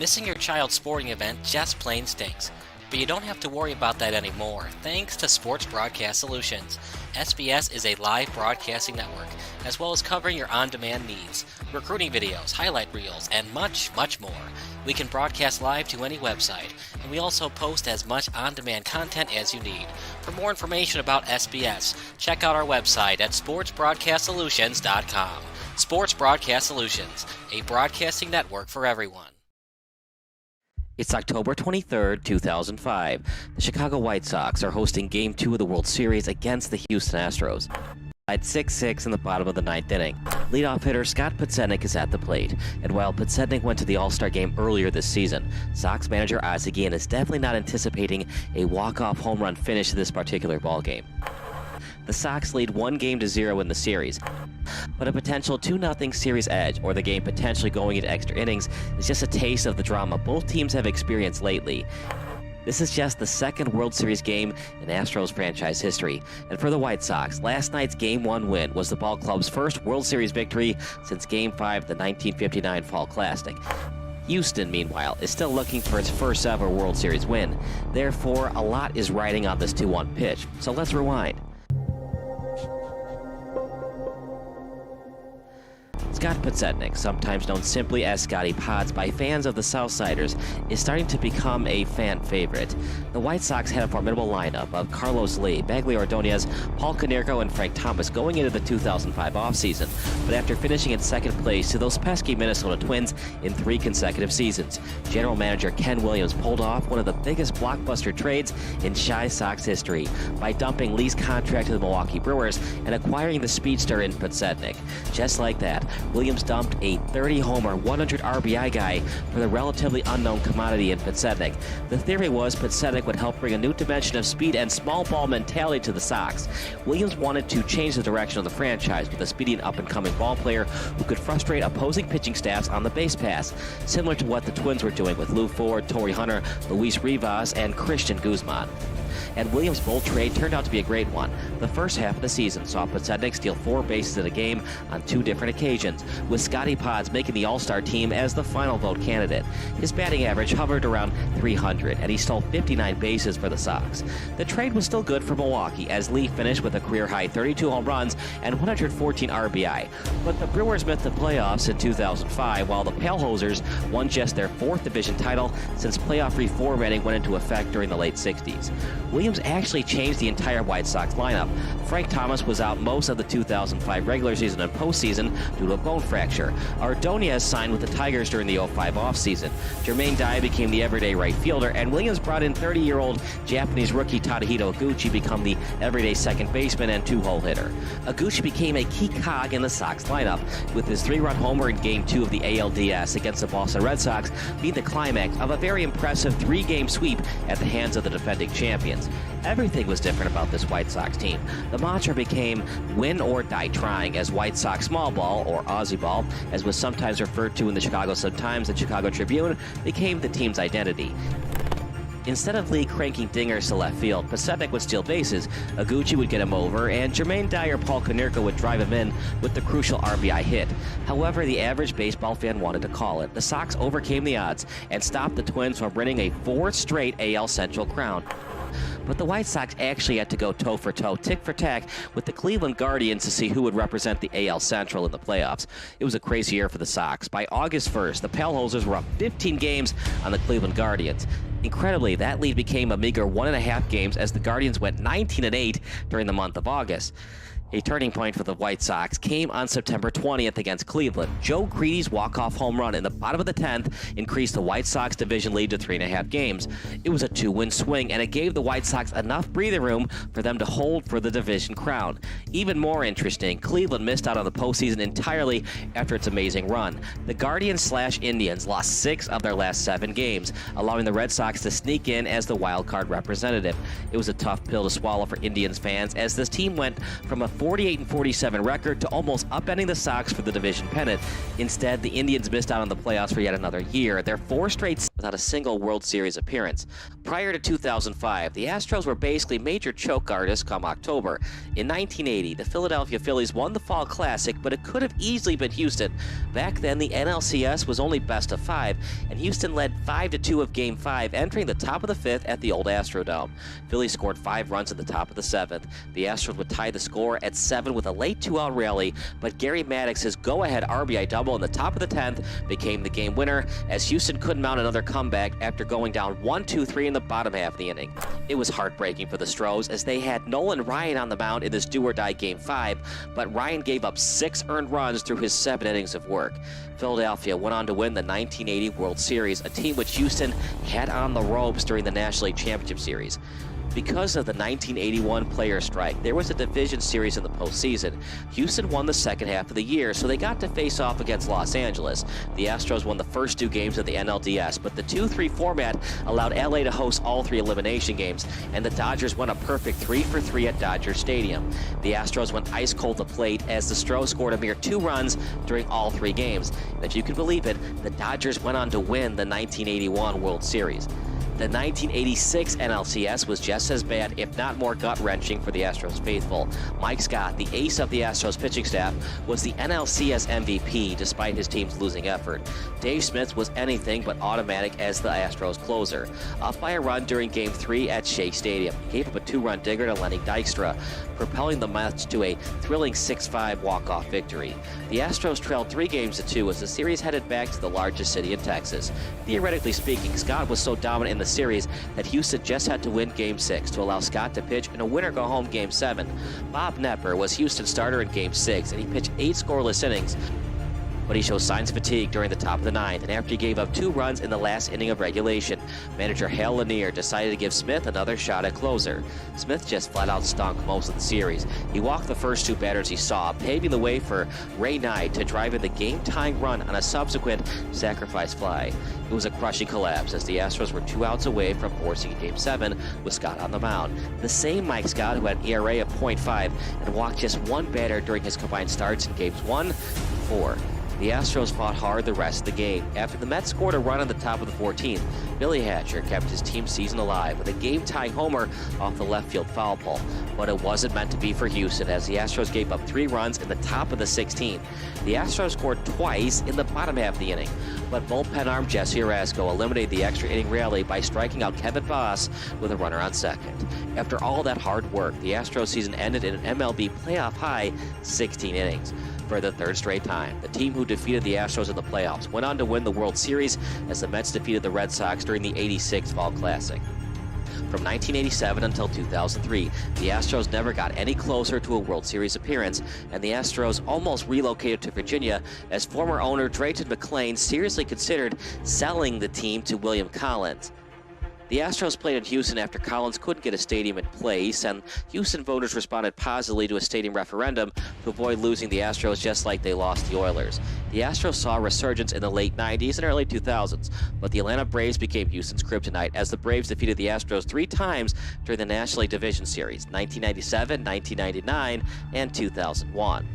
Missing your child's sporting event just plain stinks. But you don't have to worry about that anymore, thanks to Sports Broadcast Solutions. SBS is a live broadcasting network, as well as covering your on-demand needs, recruiting videos, highlight reels, and much, much more. We can broadcast live to any website, and we also post as much on-demand content as you need. For more information about SBS, check out our website at sportsbroadcastsolutions.com. Sports Broadcast Solutions, a broadcasting network for everyone. It's October 23rd, 2005. The Chicago White Sox are hosting Game 2 of the World Series against the Houston Astros. At 6-6 in the bottom of the ninth inning. Leadoff hitter Scott Podsednik is at the plate. And while Podsednik went to the All-Star game earlier this season, Sox manager Ozzie Guillen is definitely not anticipating a walk-off home run finish to this particular ballgame. The Sox lead 1-0 in the series, but a potential 2-0 series edge, or the game potentially going into extra innings, is just a taste of the drama both teams have experienced lately. This is just the second World Series game in Astros franchise history, and for the White Sox, last night's Game 1 win was the ball club's first World Series victory since Game 5 of the 1959 Fall Classic. Houston, meanwhile, is still looking for its first ever World Series win. Therefore, a lot is riding on this 2-1 pitch, so let's rewind. Scott Podsednik, sometimes known simply as Scotty Pods by fans of the Southsiders, is starting to become a fan favorite. The White Sox had a formidable lineup of Carlos Lee, Bagley Ordonez, Paul Konerko, and Frank Thomas going into the 2005 offseason, but after finishing in second place to those pesky Minnesota Twins in 3 consecutive seasons, general manager Ken Williams pulled off one of the biggest blockbuster trades in Chi Sox history by dumping Lee's contract to the Milwaukee Brewers and acquiring the speedster in Podsednik. Just like that, Williams dumped a 30-homer, 100 RBI guy for the relatively unknown commodity in Podsednik. The theory was Podsednik would help bring a new dimension of speed and small ball mentality to the Sox. Williams wanted to change the direction of the franchise with a speedy and up-and-coming ball player who could frustrate opposing pitching staffs on the base pass, similar to what the Twins were doing with Lou Ford, Torrey Hunter, Luis Rivas, and Christian Guzman. And Williams' bold trade turned out to be a great one. The first half of the season saw Podsednik steal 4 bases in a game on 2 different occasions, with Scotty Pods making the All-Star team as the final vote candidate. His batting average hovered around 300, and he stole 59 bases for the Sox. The trade was still good for Milwaukee, as Lee finished with a career-high 32 home runs and 114 RBI. But the Brewers missed the playoffs in 2005, while the Palehosers won just their 4th division title since playoff reformatting went into effect during the late 60s. Williams actually changed the entire White Sox lineup. Frank Thomas was out most of the 2005 regular season and postseason due to a bone fracture. Ordonez signed with the Tigers during the 05 offseason. Jermaine Dye became the everyday right fielder, and Williams brought in 30-year-old Japanese rookie Tadahito Iguchi to become the everyday second baseman and 2-hole hitter. Iguchi became a key cog in the Sox lineup, with his 3-run homer in Game 2 of the ALDS against the Boston Red Sox being the climax of a very impressive 3-game sweep at the hands of the defending champions. Everything was different about this White Sox team. The mantra became win or die trying, as White Sox small ball, or Aussie ball, as was sometimes referred to in the Chicago Sun-Times and Chicago Tribune, became the team's identity. Instead of Lee cranking dingers to left field, Podsednik would steal bases, Iguchi would get him over, and Jermaine Dye or Paul Konerko would drive him in with the crucial RBI hit. However, the average baseball fan wanted to call it. The Sox overcame the odds and stopped the Twins from winning a 4th straight AL Central crown. But the White Sox actually had to go toe-for-toe, tick-for-tack with the Cleveland Guardians to see who would represent the AL Central in the playoffs. It was a crazy year for the Sox. By August 1st, the Palehosers were up 15 games on the Cleveland Guardians. Incredibly, that lead became a meager 1.5 games as the Guardians went 19-8 during the month of August. A turning point for the White Sox came on September 20th against Cleveland. Joe Creedy's walk-off home run in the bottom of the 10th increased the White Sox division lead to 3.5 games. It was a 2-win swing, and it gave the White Sox enough breathing room for them to hold for the division crown. Even more interesting, Cleveland missed out on the postseason entirely after its amazing run. The Guardians/Indians lost 6 of their last 7 games, allowing the Red Sox to sneak in as the wild card representative. It was a tough pill to swallow for Indians fans, as this team went from a 48-47 record to almost upending the Sox for the division pennant. Instead, the Indians missed out on the playoffs for yet another year. Their 4 straight without a single World Series appearance. Prior to 2005, the Astros were basically major choke artists come October. In 1980, the Philadelphia Phillies won the Fall Classic, but it could have easily been Houston. Back then, the NLCS was only best of 5, and Houston led 5-2 of Game 5, entering the top of the 5th at the old Astrodome. Phillies scored 5 runs at the top of the 7th. The Astros would tie the score at 7 with a late 2-out rally, but Gary Maddox's go-ahead RBI double in the top of the 10th became the game winner, as Houston couldn't mount another comeback after going down 1-2-3 in the bottom half of the inning. It was heartbreaking for the Stros, as they had Nolan Ryan on the mound in this do-or-die Game 5, but Ryan gave up 6 earned runs through his 7 innings of work. Philadelphia went on to win the 1980 World Series, a team which Houston had on the ropes during the National League Championship Series. Because of the 1981 player strike, there was a division series in the postseason. Houston won the second half of the year, so they got to face off against Los Angeles. The Astros won the first 2 games of the NLDS, but the 2-3 format allowed LA to host all 3 elimination games, and the Dodgers won a perfect 3-for-3 at Dodger Stadium. The Astros went ice cold to plate, as the Stros scored a mere 2 runs during all 3 games. And if you can believe it, the Dodgers went on to win the 1981 World Series. The 1986 NLCS was just as bad, if not more gut-wrenching for the Astros faithful. Mike Scott, the ace of the Astros pitching staff, was the NLCS MVP despite his team's losing effort. Dave Smith was anything but automatic as the Astros closer. Up by a run during Game 3 at Shea Stadium, he gave up a 2-run digger to Lenny Dykstra, propelling the Mets to a thrilling 6-5 walk-off victory. The Astros trailed 3-2 as the series headed back to the largest city in Texas. Theoretically speaking, Scott was so dominant in the series that Houston just had to win Game 6 to allow Scott to pitch in a winner-go-home Game 7. Bob Knepper was Houston's starter in Game 6, and he pitched 8 scoreless innings, but he showed signs of fatigue during the top of the 9th, and after he gave up 2 runs in the last inning of regulation, manager Hal Lanier decided to give Smith another shot at closer. Smith just flat-out stunk most of the series. He walked the first 2 batters he saw, paving the way for Ray Knight to drive in the game-tying run on a subsequent sacrifice fly. It was a crushing collapse, as the Astros were 2 outs away from forcing Game 7 with Scott on the mound. The same Mike Scott who had an ERA of .5 and walked just 1 batter during his combined starts in Games 1 and 4. The Astros fought hard the rest of the game. After the Mets scored a run on the top of the 14th, Billy Hatcher kept his team's season alive with a game-tying homer off the left field foul pole. But it wasn't meant to be for Houston, as the Astros gave up 3 runs in the top of the 16th. The Astros scored twice in the bottom half of the inning, but bullpen arm Jesse Orasco eliminated the extra inning rally by striking out Kevin Boss with a runner on second. After all that hard work, the Astros season ended in an MLB playoff high 16 innings. For the 3rd straight time, the team who defeated the Astros in the playoffs went on to win the World Series, as the Mets defeated the Red Sox during the '86 Fall Classic. From 1987 until 2003, the Astros never got any closer to a World Series appearance, and the Astros almost relocated to Virginia, as former owner Drayton McClain seriously considered selling the team to William Collins. The Astros played in Houston after Collins couldn't get a stadium in place, and Houston voters responded positively to a stadium referendum to avoid losing the Astros, just like they lost the Oilers. The Astros saw a resurgence in the late 90s and early 2000s, but the Atlanta Braves became Houston's kryptonite, as the Braves defeated the Astros 3 times during the National League Division Series, 1997, 1999, and 2001.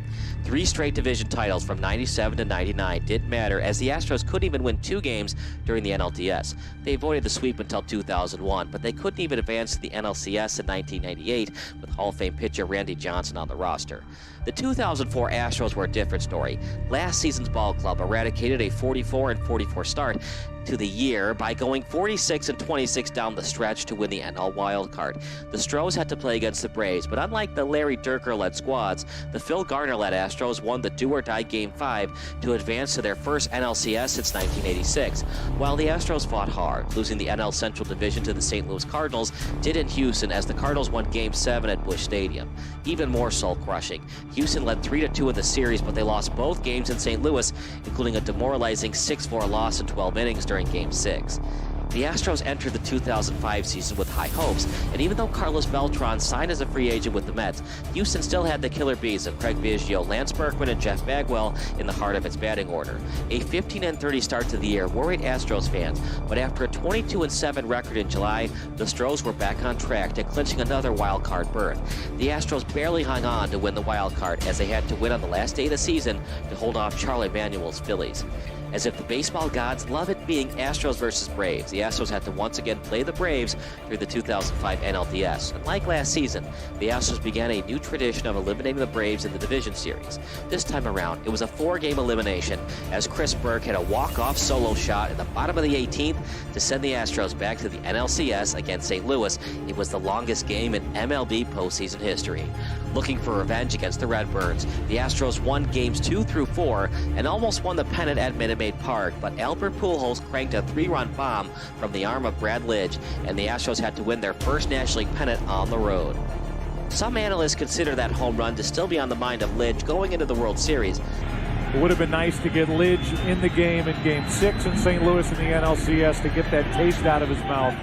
3 straight division titles from 97 to 99 didn't matter, as the Astros couldn't even win 2 games during the NLDS. They avoided the sweep until 2001, but they couldn't even advance to the NLCS in 1998 with Hall of Fame pitcher Randy Johnson on the roster. The 2004 Astros were a different story. Last season's ball club eradicated a 44-44 start to the year by going 46-26 down the stretch to win the NL wildcard. The Stros had to play against the Braves, but unlike the Larry Dierker-led squads, the Phil Garner-led Astros won the do-or-die Game 5 to advance to their first NLCS since 1986. While the Astros fought hard, losing the NL Central Division to the St. Louis Cardinals did in Houston, as the Cardinals won Game 7 at Busch Stadium. Even more soul-crushing, Houston led 3-2 in the series, but they lost both games in St. Louis, including a demoralizing 6-4 loss in 12 innings during Game 6. The Astros entered the 2005 season with high hopes, and even though Carlos Beltran signed as a free agent with the Mets, Houston still had the killer bees of Craig Biggio, Lance Berkman, and Jeff Bagwell in the heart of its batting order. A 15-30 start to the year worried Astros fans, but after a 22-7 record in July, the Stros were back on track to clinching another wild card berth. The Astros barely hung on to win the wild card, as they had to win on the last day of the season to hold off Charlie Manuel's Phillies. As if the baseball gods love it being Astros versus Braves, the Astros had to once again play the Braves through the 2005 NLDS. And like last season, the Astros began a new tradition of eliminating the Braves in the division series. This time around, it was a 4-game elimination as Chris Burke had a walk-off solo shot in the bottom of the 18th to send the Astros back to the NLCS against St. Louis. It was the longest game in MLB postseason history. Looking for revenge against the Redbirds, the Astros won games 2 through 4 and almost won the pennant at Minute Maid Park, but Albert Pujols cranked a 3-run bomb from the arm of Brad Lidge, and the Astros had to win their first National League pennant on the road. Some analysts consider that home run to still be on the mind of Lidge going into the World Series. It would have been nice to get Lidge in the game in Game 6 in St. Louis in the NLCS to get that taste out of his mouth,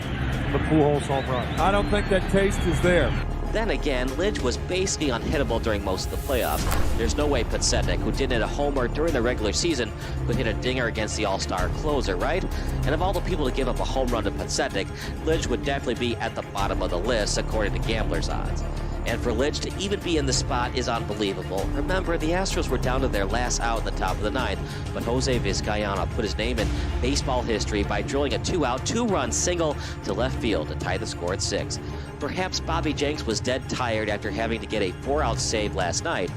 the Pujols home run. I don't think that taste is there. Then again, Lidge was basically unhittable during most of the playoffs. There's no way Podsednik, who didn't hit a homer during the regular season, could hit a dinger against the All-Star closer, right? And of all the people to give up a home run to Podsednik, Lidge would definitely be at the bottom of the list according to gamblers' odds. And for Lidge to even be in the spot is unbelievable. Remember, the Astros were down to their last out in the top of the 9th, but Jose Vizcaino put his name in baseball history by drilling a 2-out, 2-run single to left field to tie the score at 6. Perhaps Bobby Jenks was dead tired after having to get a 4-out save last night.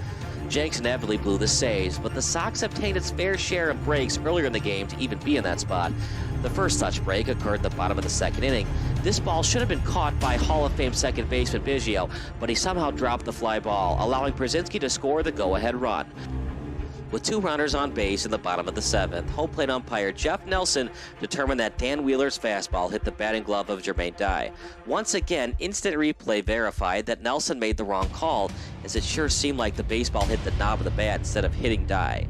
Jenks inevitably blew the saves, but the Sox obtained its fair share of breaks earlier in the game to even be in that spot. The first such break occurred at the bottom of the 2nd inning. This ball should have been caught by Hall of Fame second baseman Biggio, but he somehow dropped the fly ball, allowing Brzezinski to score the go-ahead run. With 2 runners on base in the bottom of the 7th, home plate umpire Jeff Nelson determined that Dan Wheeler's fastball hit the batting glove of Jermaine Dye. Once again, instant replay verified that Nelson made the wrong call, as it sure seemed like the baseball hit the knob of the bat instead of hitting Dye.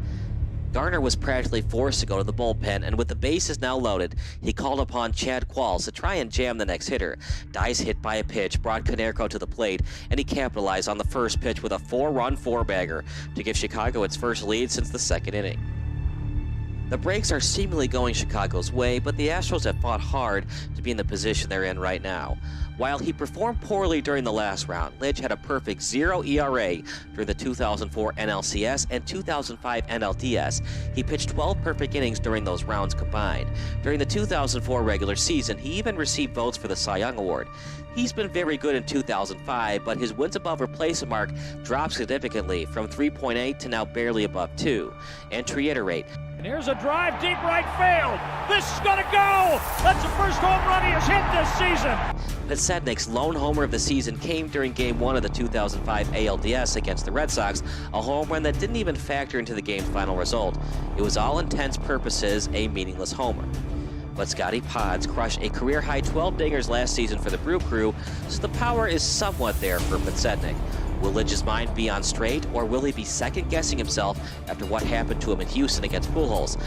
Garner was practically forced to go to the bullpen, and with the bases now loaded, he called upon Chad Qualls to try and jam the next hitter. Dye's hit by a pitch brought Konerko to the plate, and he capitalized on the first pitch with a 4-run 4-bagger to give Chicago its first lead since the 2nd inning. The breaks are seemingly going Chicago's way, but the Astros have fought hard to be in the position they're in right now. While he performed poorly during the last round, Lidge had a perfect 0 ERA during the 2004 NLCS and 2005 NLDS. He pitched 12 perfect innings during those rounds combined. During the 2004 regular season, he even received votes for the Cy Young Award. He's been very good in 2005, but his wins above replacement mark dropped significantly from 3.8 to now barely above 2. And to reiterate, And here's a drive deep right field. This is going to go. That's the first home run he has hit this season. Podsednik's lone homer of the season came during Game 1 of the 2005 ALDS against the Red Sox, a home run that didn't even factor into the game's final result. It was all intents purposes a meaningless homer. But Scotty Pods crushed a career-high 12 dingers last season for the Brew Crew, so the power is somewhat there for Podsednik. Will Lidge's mind be on straight, or will he be second-guessing himself after what happened to him in Houston against Pujols?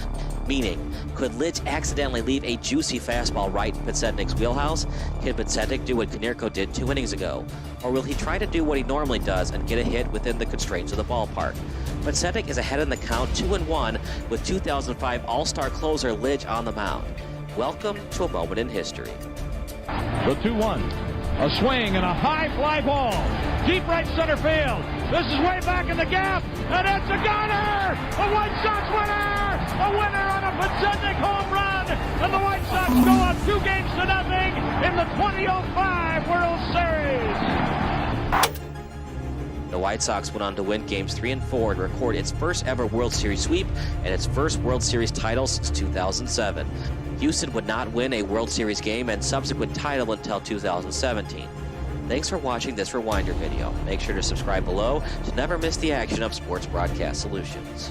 Meaning, could Lidge accidentally leave a juicy fastball right in Podsednik's wheelhouse? Can Podsednik do what Konerko did 2 innings ago? Or will he try to do what he normally does and get a hit within the constraints of the ballpark? Podsednik is ahead in the count 2-1 with 2005 All-Star closer Lidge on the mound. Welcome to a moment in history. The 2-1. A swing and a high fly ball. Deep right center field. This is way back in the gap. And it's a gunner! A White Sox winner! A winner on a Podsednik home run! And the White Sox go up 2-0 in the 2005 World Series. The White Sox went on to win Games 3 and 4 to record its first ever World Series sweep and its first World Series title since 2007. Houston would not win a World Series game and subsequent title until 2017. Thanks for watching this Rewinder video. Make sure to subscribe below to never miss the action of Sports Broadcast Solutions.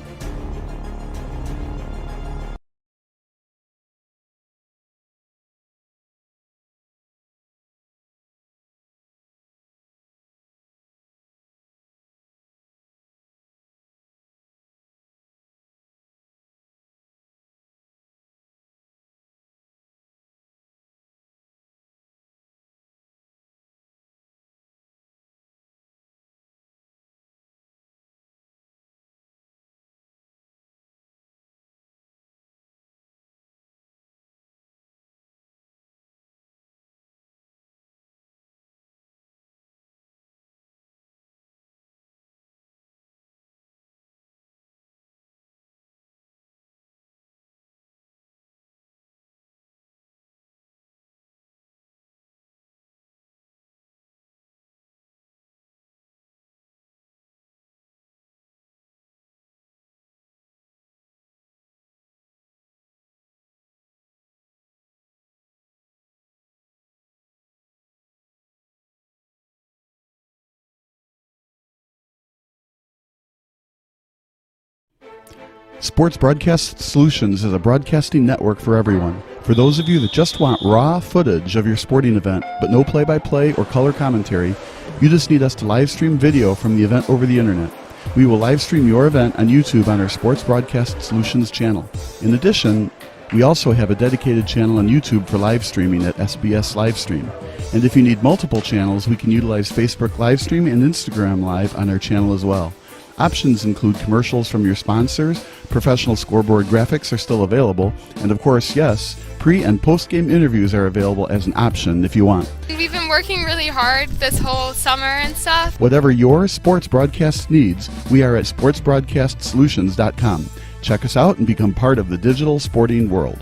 Sports Broadcast Solutions is a broadcasting network for everyone. For those of you that just want raw footage of your sporting event, but no play-by-play or color commentary, you just need us to live stream video from the event over the internet. We will live stream your event on YouTube on our Sports Broadcast Solutions channel. In addition, we also have a dedicated channel on YouTube for live streaming at SBS Livestream. And if you need multiple channels, we can utilize Facebook Livestream and Instagram Live on our channel as well. Options include commercials from your sponsors, professional scoreboard graphics are still available, and of course, yes, pre- and post-game interviews are available as an option if you want. We've been working really hard this whole summer and stuff. Whatever your sports broadcast needs, we are at sportsbroadcastsolutions.com. Check us out and become part of the digital sporting world.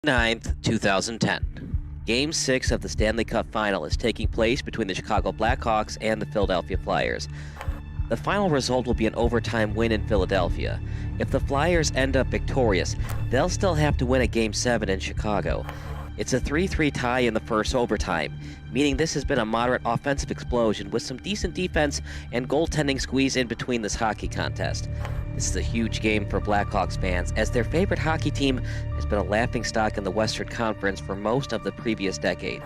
May 9th, 2010. Game 6 of the Stanley Cup Final is taking place between the Chicago Blackhawks and the Philadelphia Flyers. The final result will be an overtime win in Philadelphia. If the Flyers end up victorious, they'll still have to win a Game 7 in Chicago. It's a 3-3 tie in the first overtime, meaning this has been a moderate offensive explosion with some decent defense and goaltending squeeze in between this hockey contest. This is a huge game for Blackhawks fans, as their favorite hockey team has been a laughingstock in the Western Conference for most of the previous decade.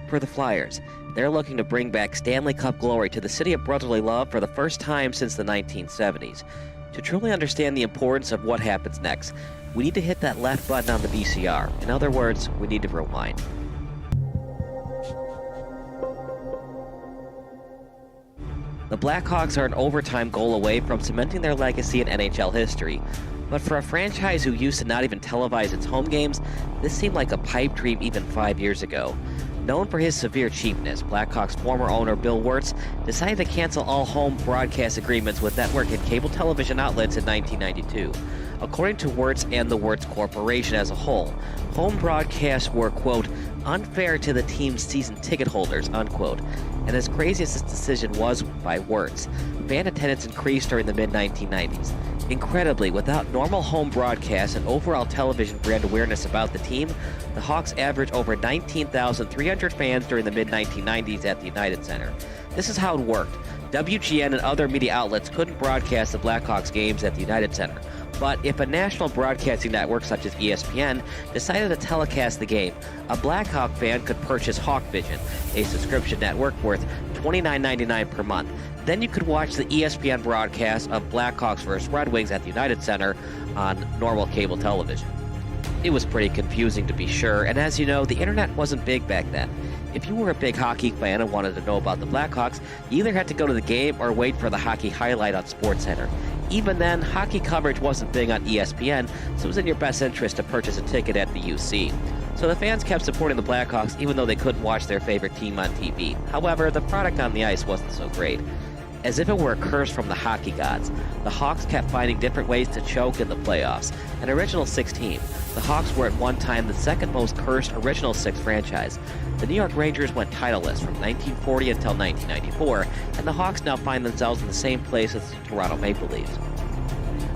For the Flyers, they're looking to bring back Stanley Cup glory to the city of brotherly love for the first time since the 1970s. To truly understand the importance of what happens next, we need to hit that left button on the VCR. In other words, we need to rewind. The Blackhawks are an overtime goal away from cementing their legacy in NHL history. But for a franchise who used to not even televise its home games, this seemed like a pipe dream even 5 years ago. Known for his severe cheapness, Blackhawks former owner Bill Wirtz decided to cancel all home broadcast agreements with network and cable television outlets in 1992. According to Wirtz and the Wirtz Corporation as a whole, home broadcasts were, quote, unfair to the team's season ticket holders, unquote. And as crazy as this decision was by Wirtz, fan attendance increased during the mid-1990s. Incredibly, without normal home broadcasts and overall television brand awareness about the team, the Hawks averaged over 19,300 fans during the mid-1990s at the United Center. This is how it worked. WGN and other media outlets couldn't broadcast the Blackhawks games at the United Center. But if a national broadcasting network such as ESPN decided to telecast the game, a Blackhawk fan could purchase HawkVision, a subscription network worth $29.99 per month. Then you could watch the ESPN broadcast of Blackhawks vs. Red Wings at the United Center on normal cable television. It was pretty confusing, to be sure, and as you know, the internet wasn't big back then. If you were a big hockey fan and wanted to know about the Blackhawks, you either had to go to the game or wait for the hockey highlight on SportsCenter. Even then, hockey coverage wasn't big on ESPN, so it was in your best interest to purchase a ticket at the UC. So the fans kept supporting the Blackhawks even though they couldn't watch their favorite team on TV. However, the product on the ice wasn't so great. As if it were a curse from the hockey gods, the Hawks kept finding different ways to choke in the playoffs. An original six team, the Hawks were at one time the second most cursed original six franchise. The New York Rangers went titleless from 1940 until 1994, and the Hawks now find themselves in the same place as the Toronto Maple Leafs.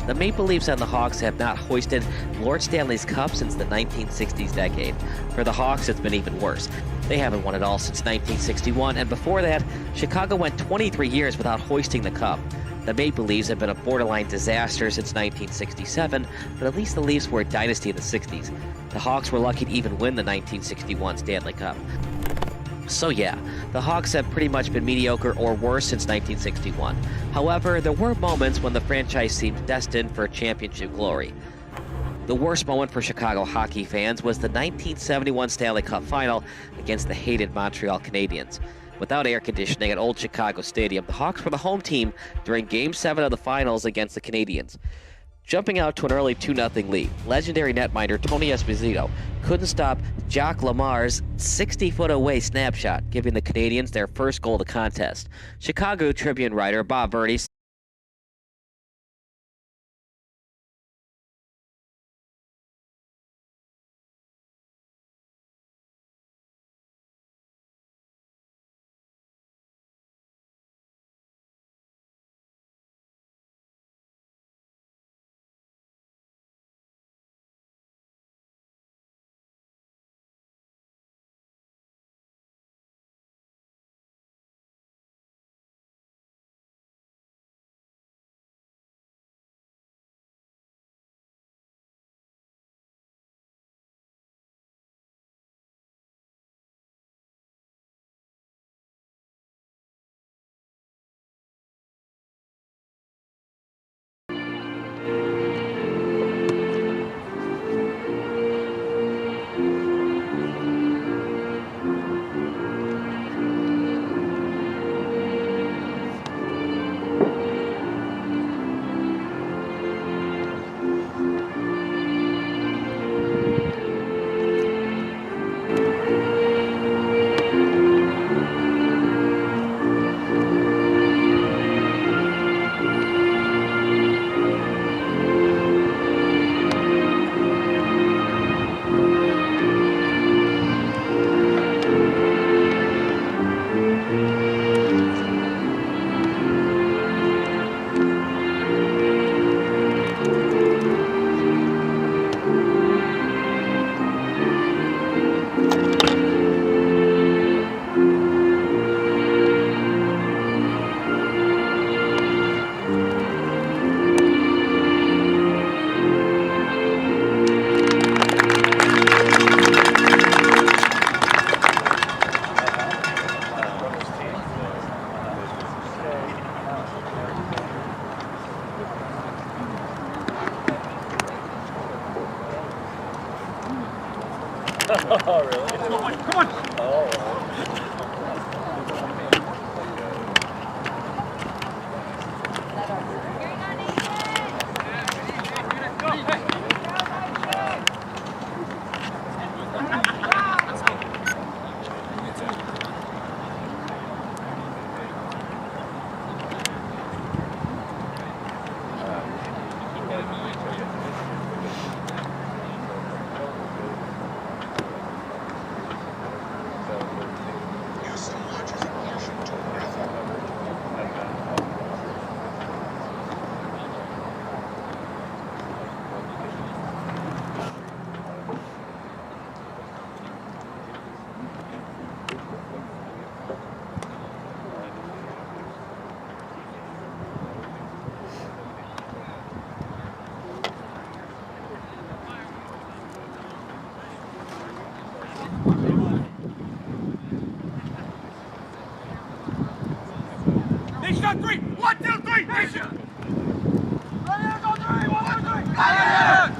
The Maple Leafs and the Hawks have not hoisted Lord Stanley's Cup since the 1960s decade. For the Hawks, it's been even worse. They haven't won it all since 1961, and before that, Chicago went 23 years without hoisting the Cup. The Maple Leafs have been a borderline disaster since 1967, but at least the Leafs were a dynasty in the 60s. The Hawks were lucky to even win the 1961 Stanley Cup. So yeah, the Hawks have pretty much been mediocre or worse since 1961. However, there were moments when the franchise seemed destined for championship glory. The worst moment for Chicago hockey fans was the 1971 Stanley Cup Final against the hated Montreal Canadiens. Without air conditioning at Old Chicago Stadium, the Hawks were the home team during Game 7 of the Finals against the Canadiens. Jumping out to an early 2-0 lead, legendary netminder Tony Esposito couldn't stop Jacques Lamar's 60-foot-away snapshot, giving the Canadians their first goal of the contest. Chicago Tribune writer Bob Verdi Oh, really? Come on! Oh. Nation 3! 1, 2, 3! Nation! Gladiators on 3! 1, 2, 3! Gladiators!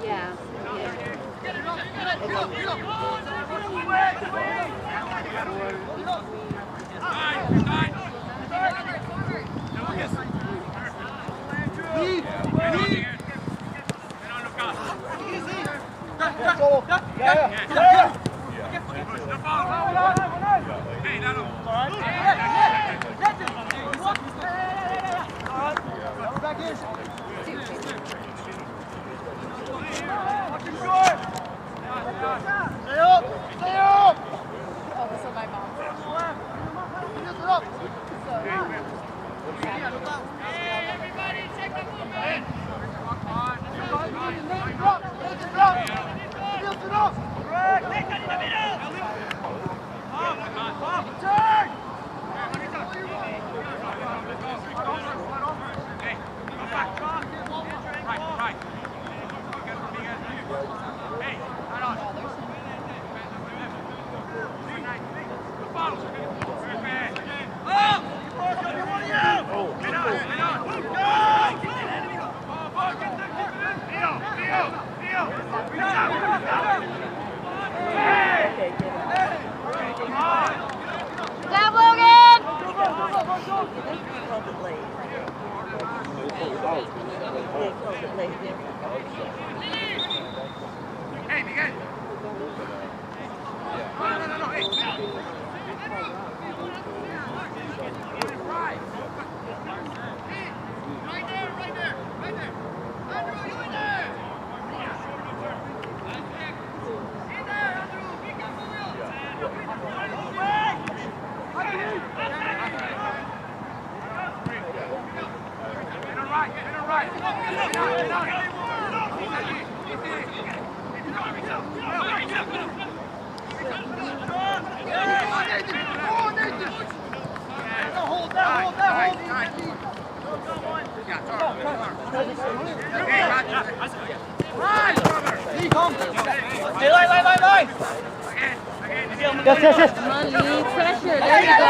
Yes. Come on, Lee. Pressure. There you go.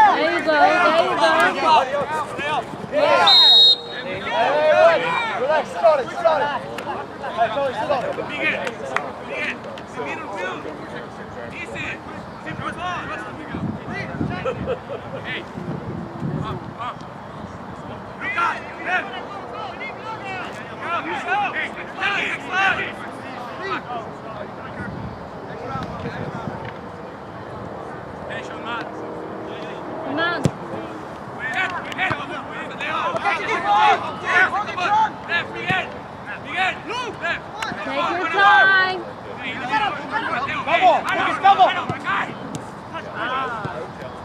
There you go. Yeah. Relax, sit on it. Hey, Tony, sit on it. Come on. Take your time. Double.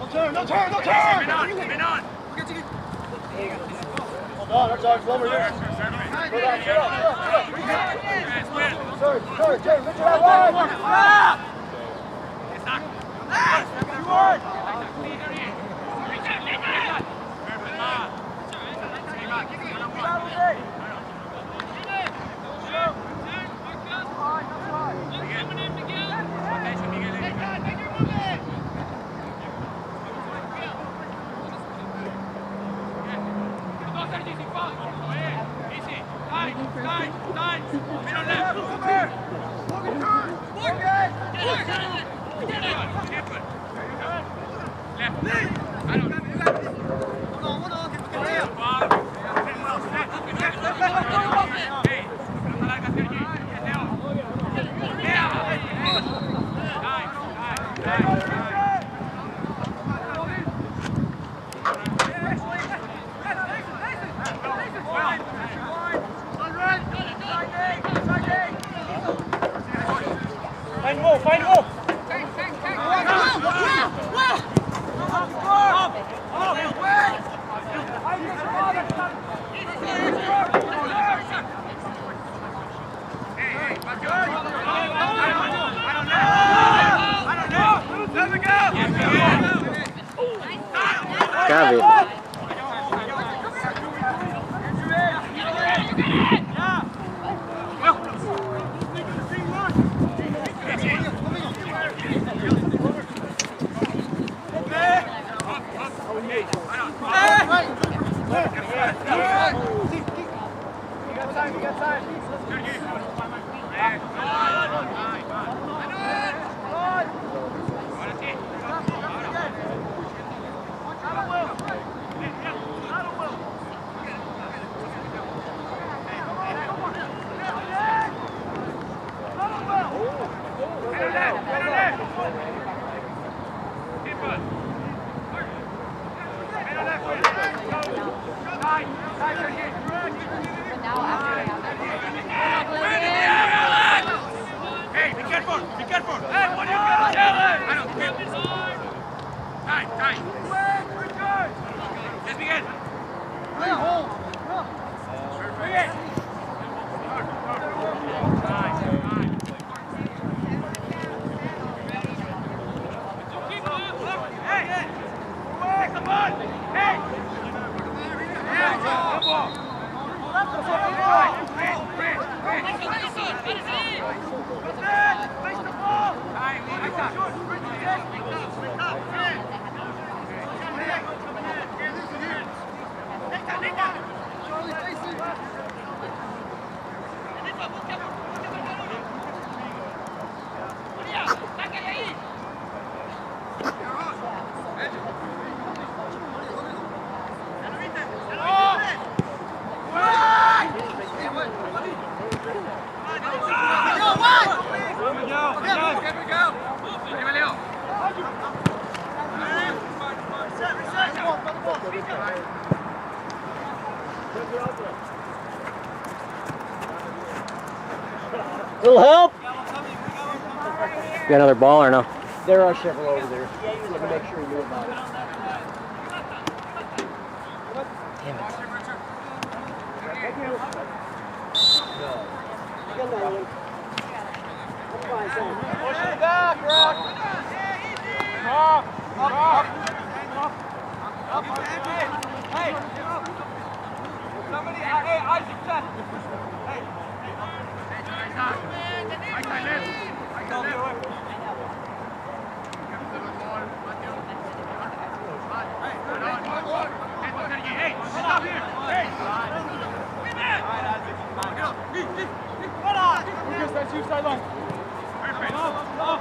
No turn. Hold on, that's our over here. Sorry, Mitchell, that one. Find move. I don't know. Let me go. Hey, be careful! Be careful! Hey, what are you going to do? I don't feel this. Time. Yes, Miguel. Bring it. Hey! Take the ball! Hey! Good ball! Little help? Got another ball or no? There are several over there. So make sure you know about it. Damn it. Push it back, Rock. Up. Hey. Somebody, hey, Isaac, set. Hey. That's you, sideline. Perfect. Up.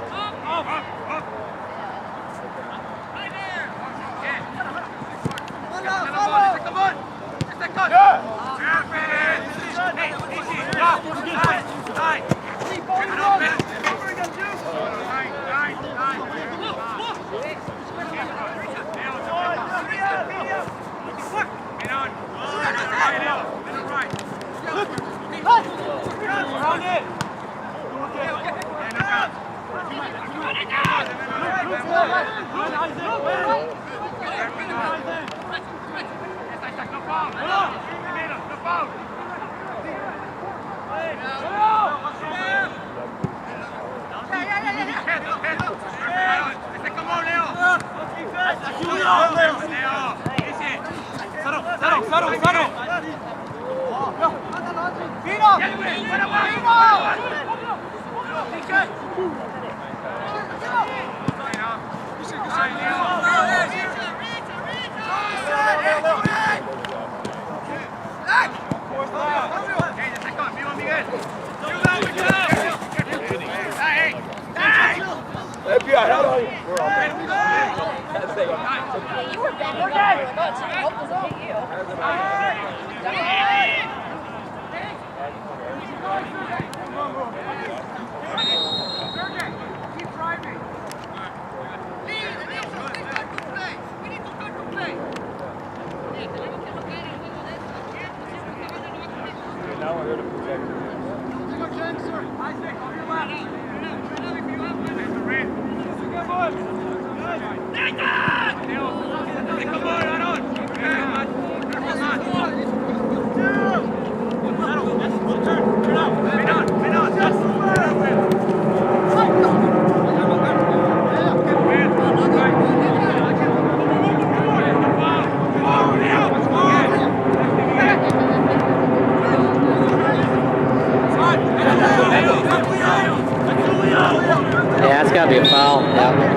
Yeah, it's got to be a foul. Yeah.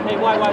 Hey, wide.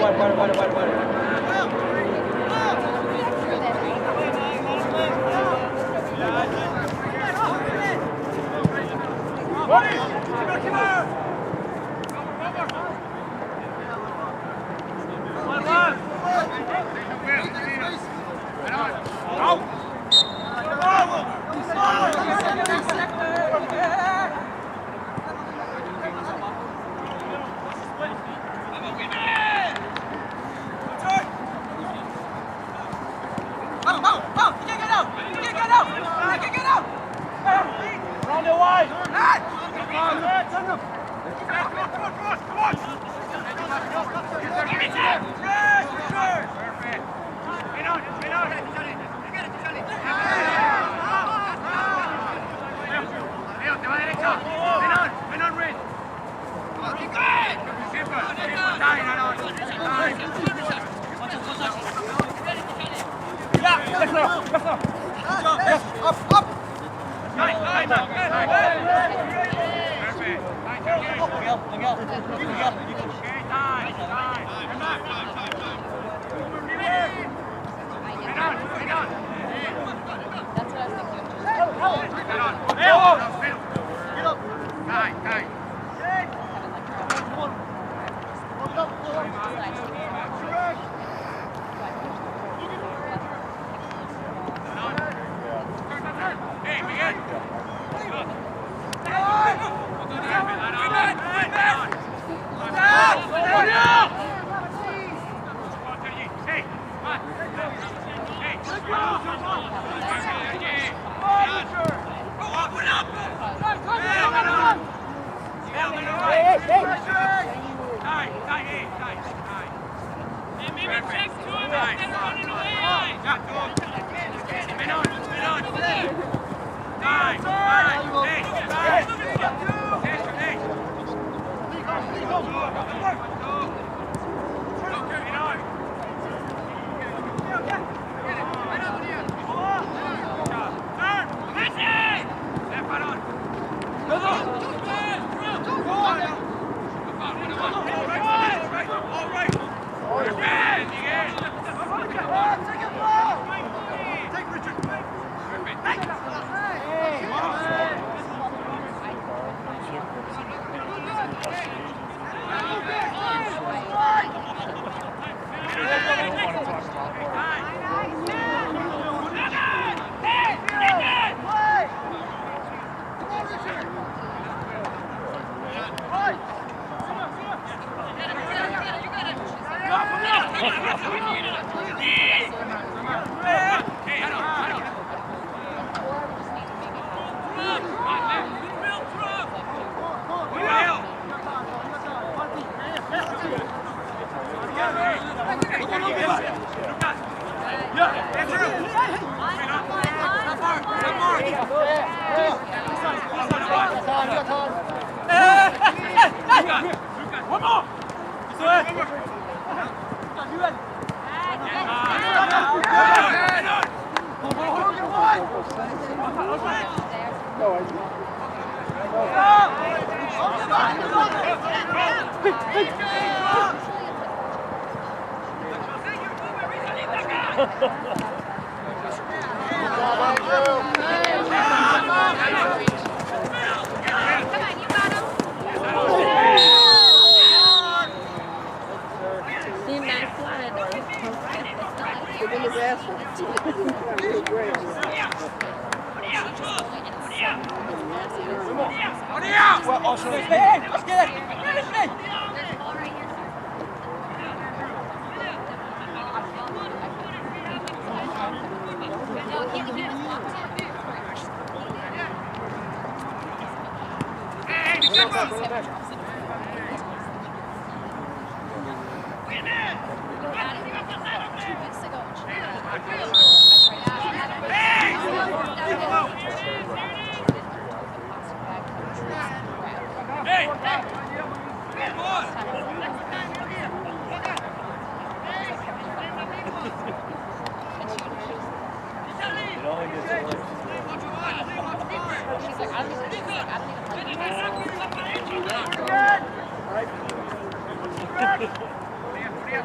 Good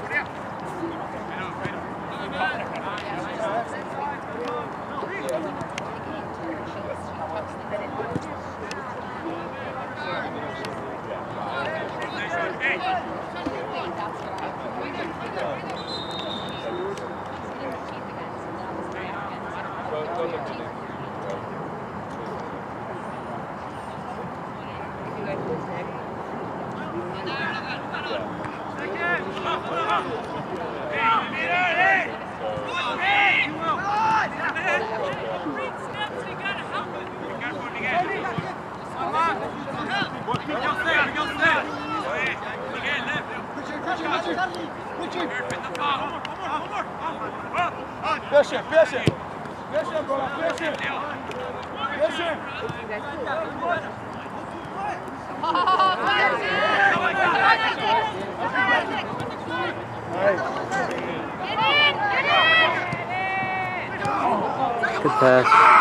pass.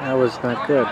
That was not good.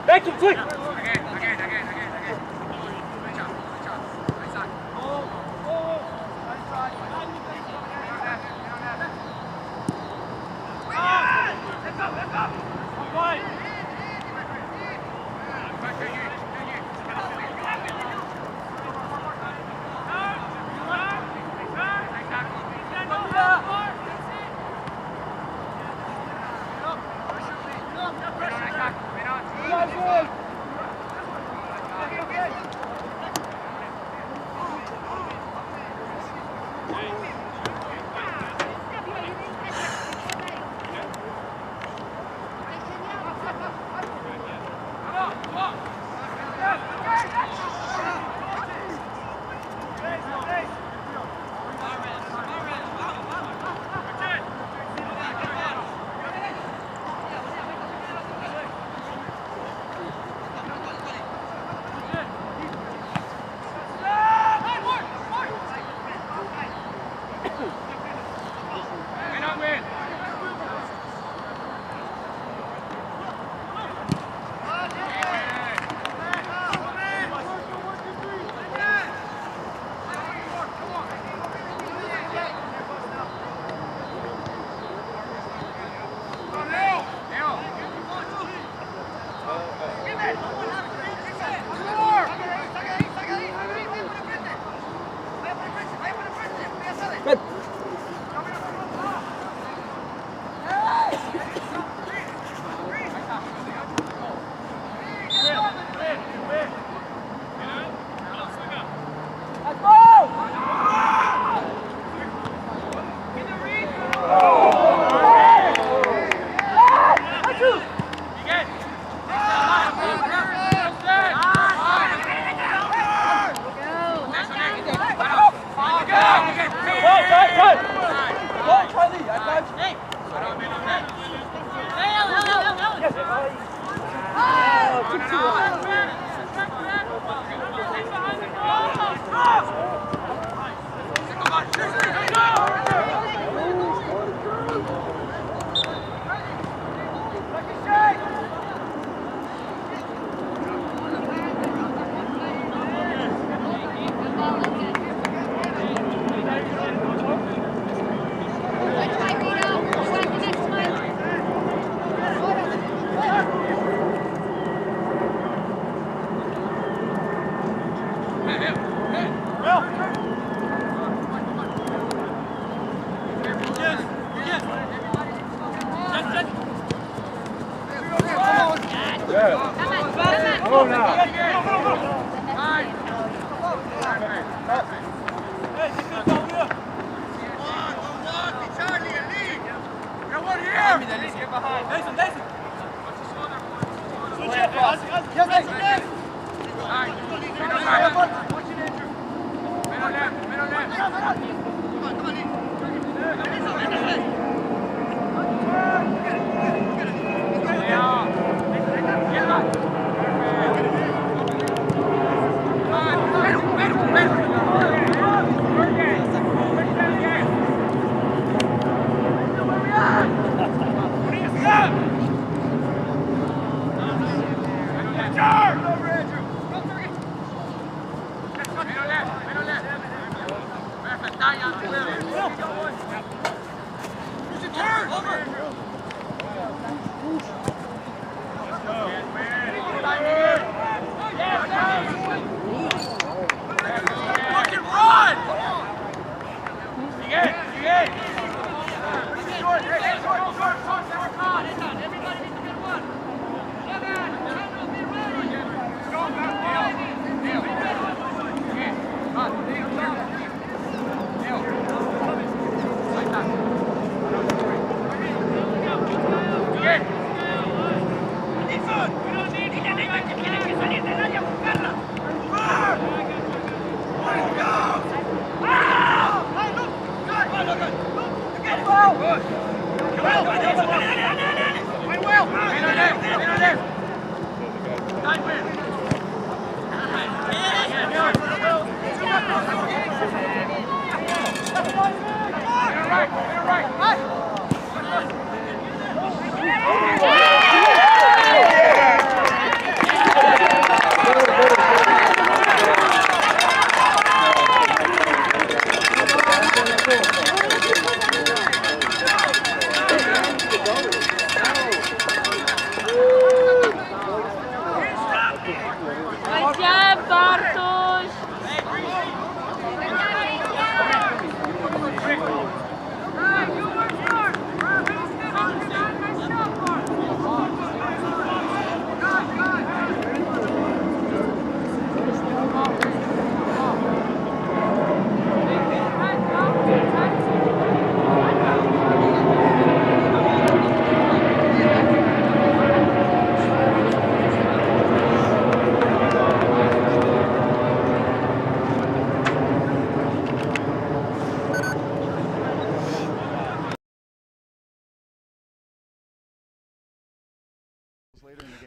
Back to him, quick!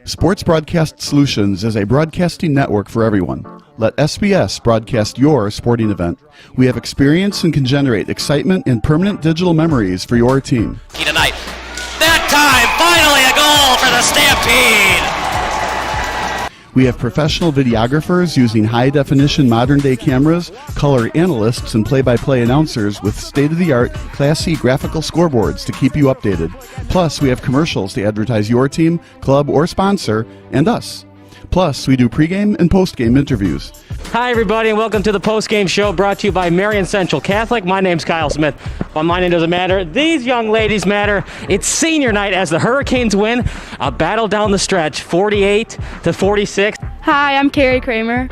Sports Broadcast Solutions is a broadcasting network for everyone. Let SBS broadcast your sporting event. We have experience and can generate excitement and permanent digital memories for your team. Tonight. That time, finally a goal for the Stampede! We have professional videographers using high-definition modern-day cameras, color analysts, and play-by-play announcers with state-of-the-art, classy graphical scoreboards to keep you updated. Plus, we have commercials to advertise your team, club, or sponsor, and us. Plus, we do pregame and postgame interviews. Hi, everybody, and welcome to the postgame show brought to you by Marion Central Catholic. My name's Kyle Smith, but my name doesn't matter. These young ladies matter. It's senior night as the Hurricanes win a battle down the stretch, 48-46. Hi, I'm Carrie Kramer.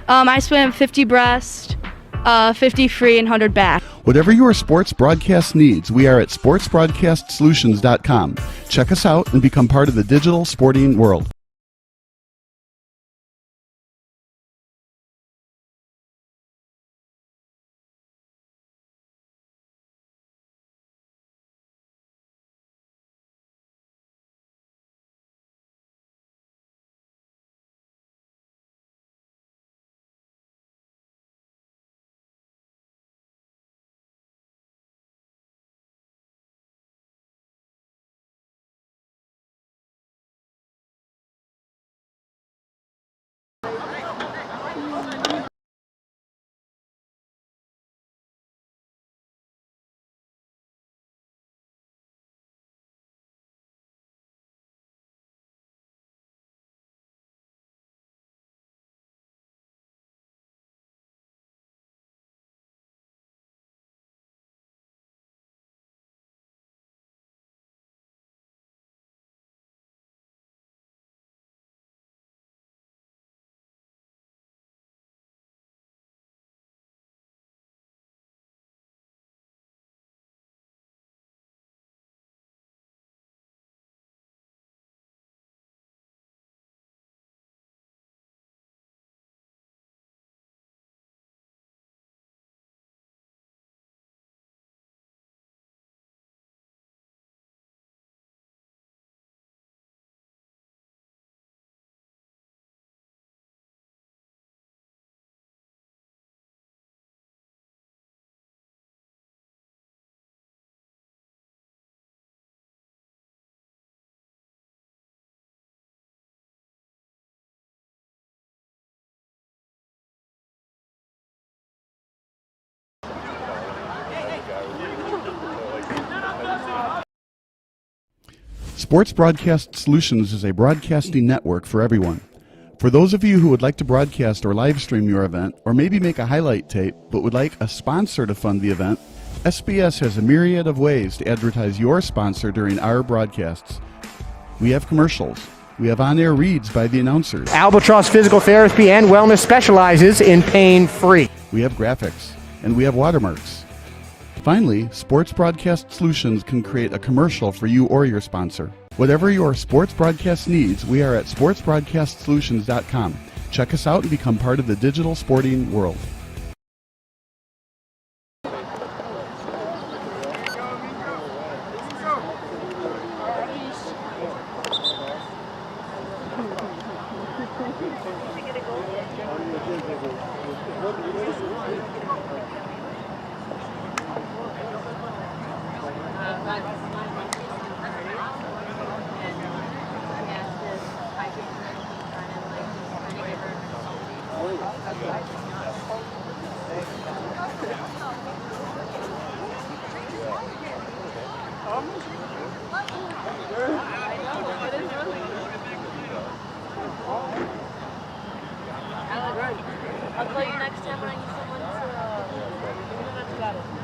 I swim 50 breast, 50 free, and 100 back. Whatever your sports broadcast needs, we are at sportsbroadcastsolutions.com. Check us out and become part of the digital sporting world. Sports Broadcast Solutions is a broadcasting network for everyone. For those of you who would like to broadcast or live stream your event, or maybe make a highlight tape but would like a sponsor to fund the event, SBS has a myriad of ways to advertise your sponsor during our broadcasts. We have commercials. We have on-air reads by the announcers. Albatross Physical Therapy and Wellness specializes in pain-free. We have graphics. And we have watermarks. Finally, Sports Broadcast Solutions can create a commercial for you or your sponsor. Whatever your sports broadcast needs, we are at sportsbroadcastsolutions.com. Check us out and become part of the digital sporting world. I'll call you next time when I need someone to got it.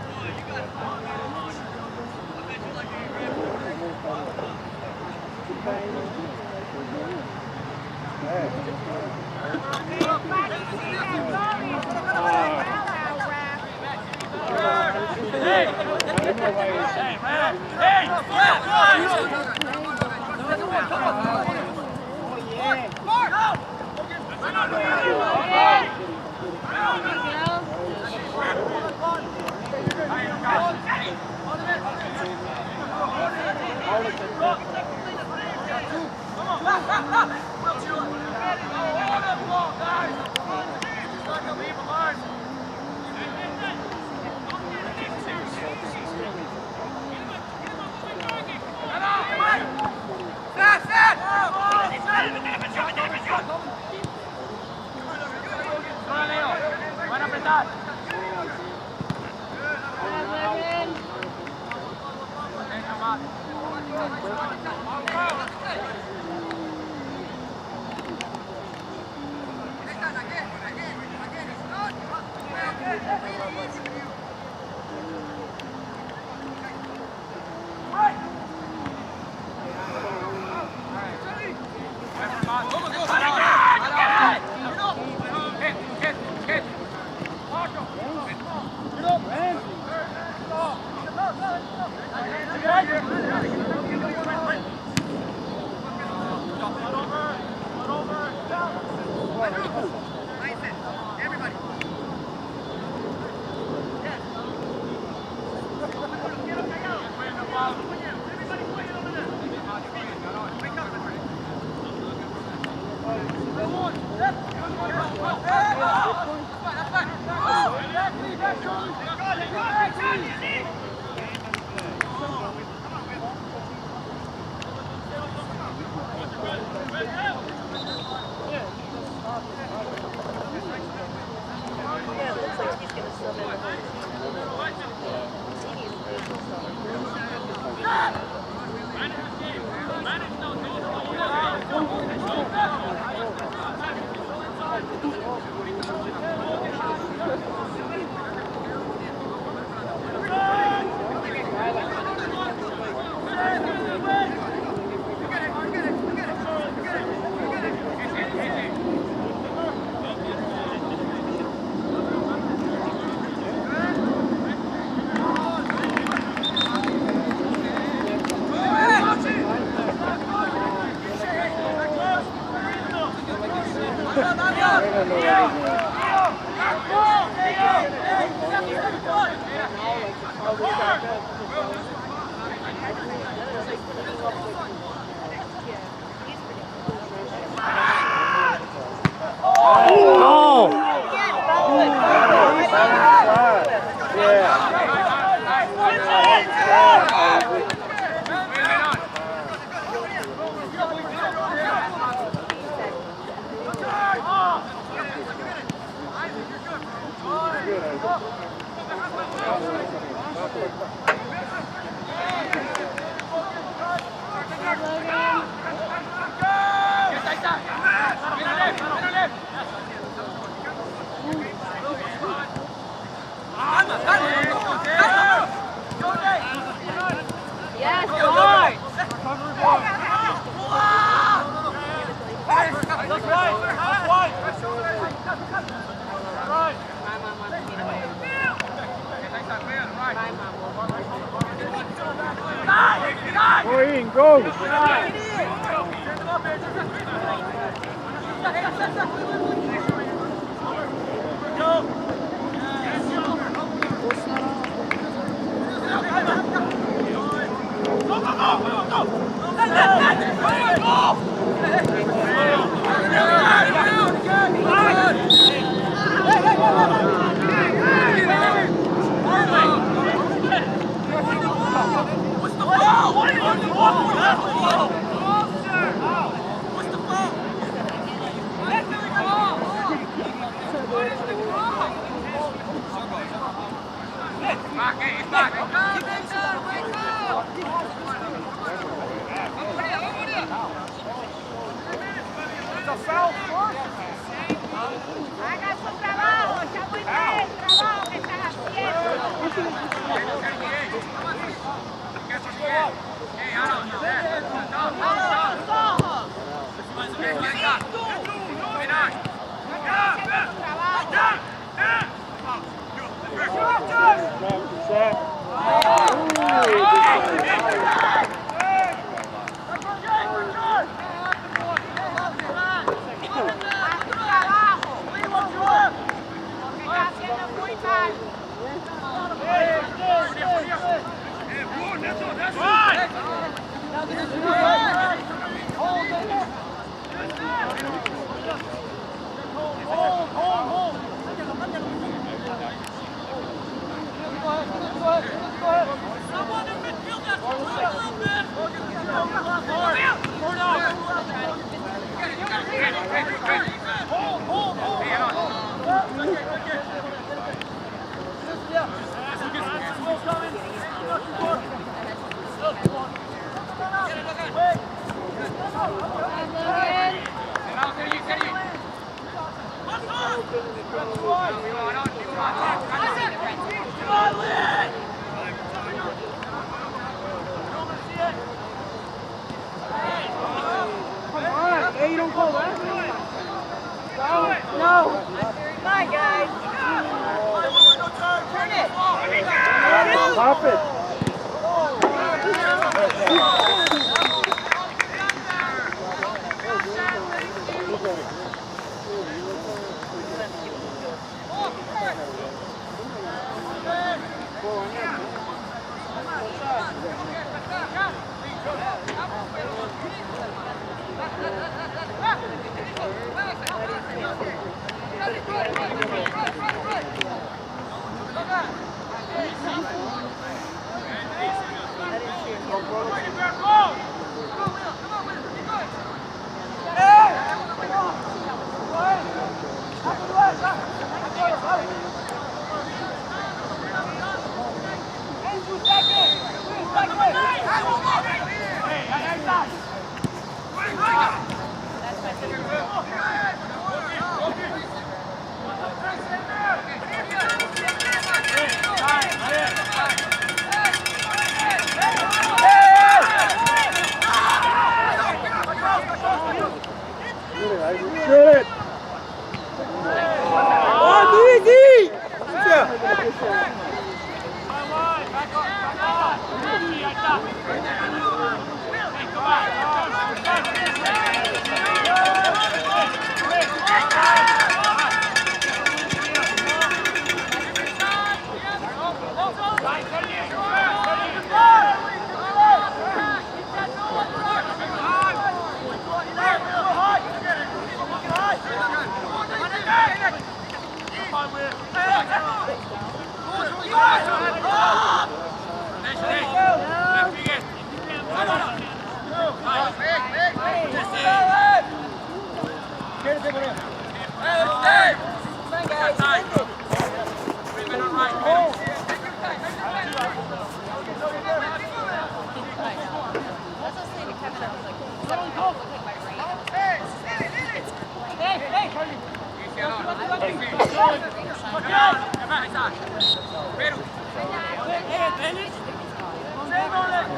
Go!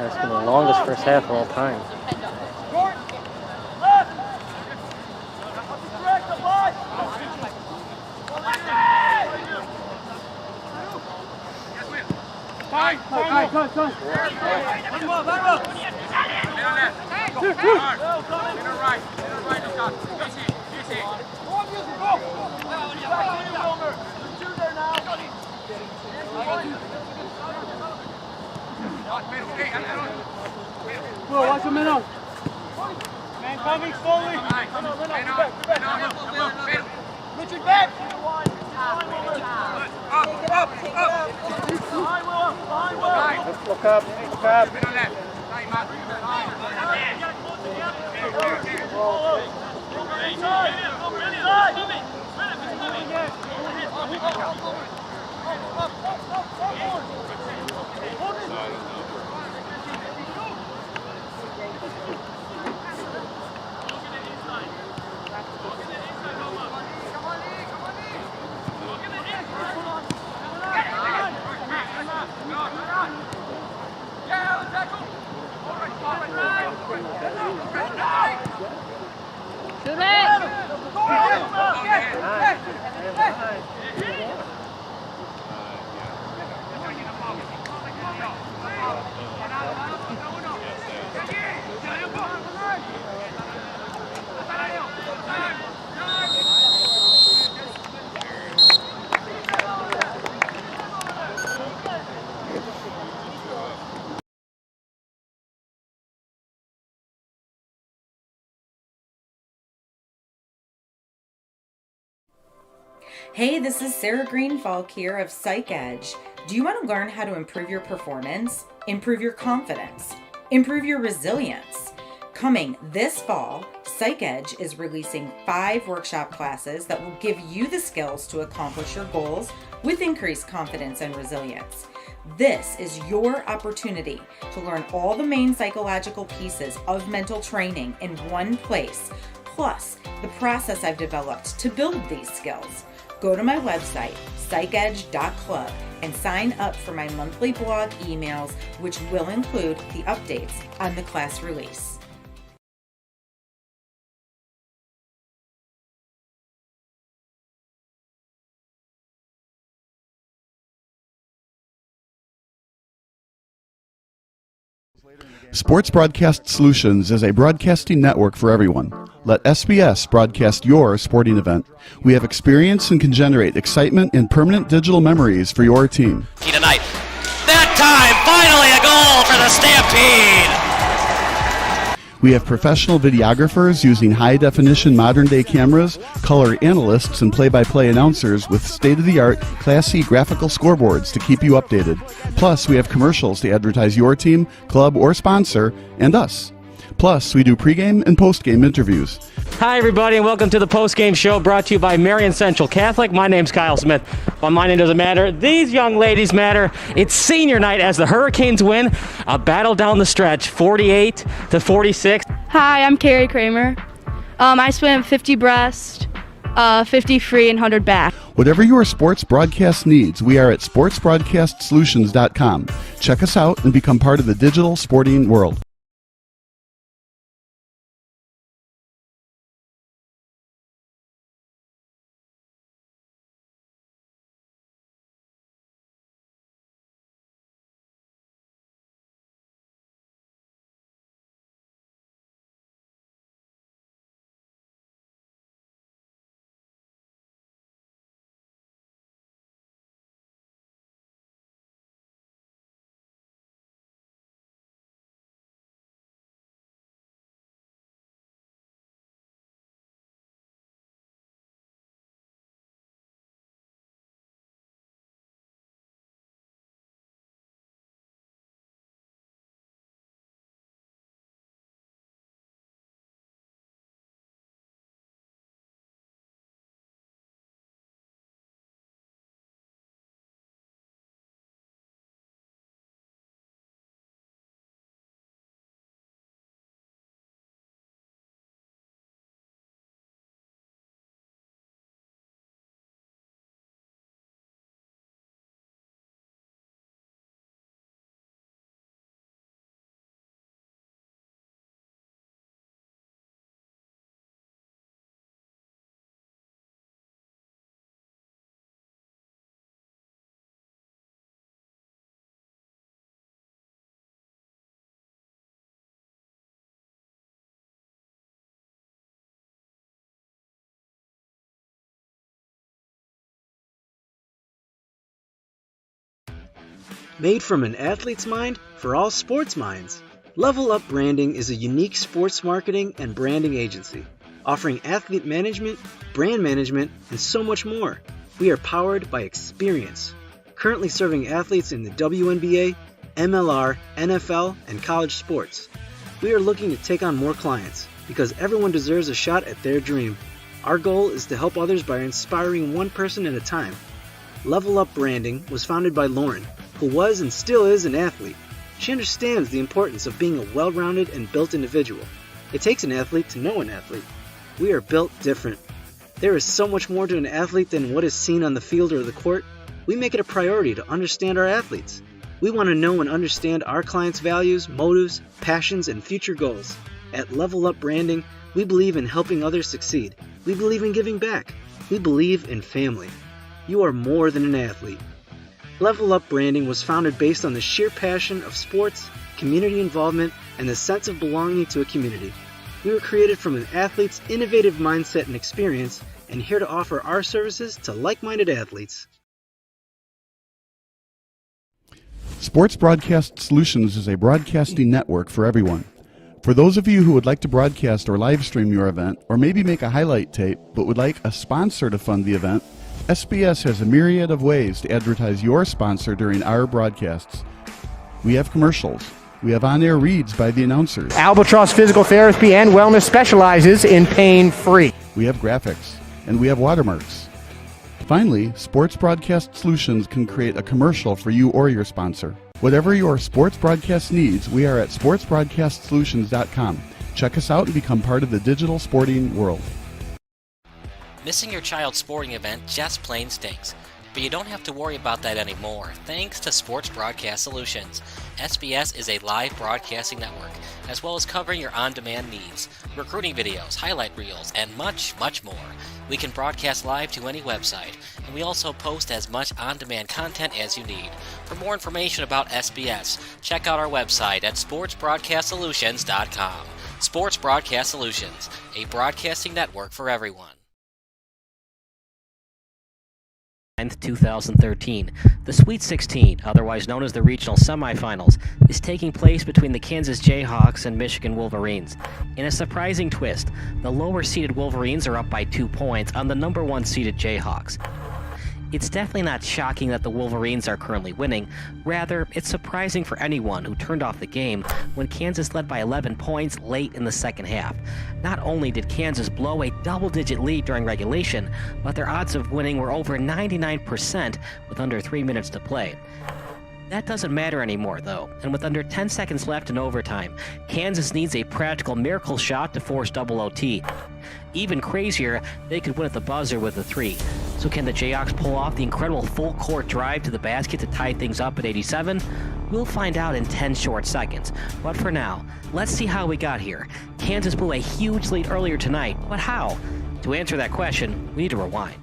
Yeah, it's been the longest first half of all time. Watch him in on. Man coming slowly. Richard back. Look up. Hey, this is Sarah Greenfalk here of Psych Edge. Do you want to learn how to improve your performance, improve your confidence, improve your resilience? Coming this fall, Psych Edge is releasing 5 workshop classes that will give you the skills to accomplish your goals with increased confidence and resilience. This is your opportunity to learn all the main psychological pieces of mental training in one place, plus the process I've developed to build these skills. Go to my website, psychedge.club, and sign up for my monthly blog emails, which will include the updates on the class release. Sports Broadcast Solutions is a broadcasting network for everyone. Let SBS broadcast your sporting event. We have experience and can generate excitement and permanent digital memories for your team. Tonight. That time, finally a goal for the Stampede! We have professional videographers using high-definition modern-day cameras, color analysts, and play-by-play announcers with state-of-the-art, classy graphical scoreboards to keep you updated. Plus, we have commercials to advertise your team, club, or sponsor, and us. Plus, we do pregame and postgame interviews. Hi, everybody, and welcome to the postgame show brought to you by Marion Central Catholic. My name's Kyle Smith, but my name doesn't matter. These young ladies matter. It's senior night as the Hurricanes win a battle down the stretch, 48-46. Hi, I'm Carrie Kramer. I swim 50 breast, 50 free, and 100 back. Whatever your sports broadcast needs, we are at sportsbroadcastsolutions.com. Check us out and become part of the digital sporting world. Made from an athlete's mind for all sports minds. Level Up Branding is a unique sports marketing and branding agency, offering athlete management, brand management, and so much more. We are powered by experience, currently serving athletes in the WNBA, MLR, NFL, and college sports. We are looking to take on more clients because everyone deserves a shot at their dream. Our goal is to help others by inspiring one person at a time. Level Up Branding was founded by Lauren, who was and still is an athlete. She understands the importance of being a well-rounded and built individual. It takes an athlete to know an athlete. We are built different. There is so much more to an athlete than what is seen on the field or the court. We make it a priority to understand our athletes. We want to know and understand our clients' values, motives, passions, and future goals. At Level Up Branding, we believe in helping others succeed. We believe in giving back. We believe in family. You are more than an athlete. Level Up Branding was founded based on the sheer passion of sports, community involvement, and the sense of belonging to a community. We were created from an athlete's innovative mindset and experience, and here to offer our services to like-minded athletes. Sports Broadcast Solutions is a broadcasting network for everyone. For those of you who would like to broadcast or live stream your event, or maybe make a highlight tape but would like a sponsor to fund the event, SBS has a myriad of ways to advertise your sponsor during our broadcasts. We have commercials. We have on-air reads by the announcers. Albatross Physical Therapy and Wellness specializes in pain-free. We have graphics, and we have watermarks. Finally, Sports Broadcast Solutions can create a commercial for you or your sponsor. Whatever your sports broadcast needs, we are at sportsbroadcastsolutions.com. Check us out and become part of the digital sporting world. Missing your child's sporting event just plain stinks. But you don't have to worry about that anymore, thanks to Sports Broadcast Solutions. SBS is a live broadcasting network, as well as covering your on-demand needs, recruiting videos, highlight reels, and much, much more. We can broadcast live to any website, and we also post as much on-demand content as you need. For more information about SBS, check out our website at sportsbroadcastsolutions.com. Sports Broadcast Solutions, a broadcasting network for everyone. 2013. The Sweet 16, otherwise known as the regional semifinals, is taking place between the Kansas Jayhawks and Michigan Wolverines. In a surprising twist, the lower-seeded Wolverines are up by 2 points on the number 1-seeded Jayhawks. It's definitely not shocking that the Wolverines are currently winning. Rather, it's surprising for anyone who turned off the game when Kansas led by 11 points late in the second half. Not only did Kansas blow a double-digit lead during regulation, but their odds of winning were over 99% with under 3 minutes to play. That doesn't matter anymore, though, and with under 10 seconds left in overtime, Kansas needs a practical miracle shot to force double OT. Even crazier, they could win at the buzzer with a 3. So can the Jayhawks pull off the incredible full-court drive to the basket to tie things up at 87? We'll find out in 10 short seconds. But for now, let's see how we got here. Kansas blew a huge lead earlier tonight, but how? To answer that question, we need to rewind.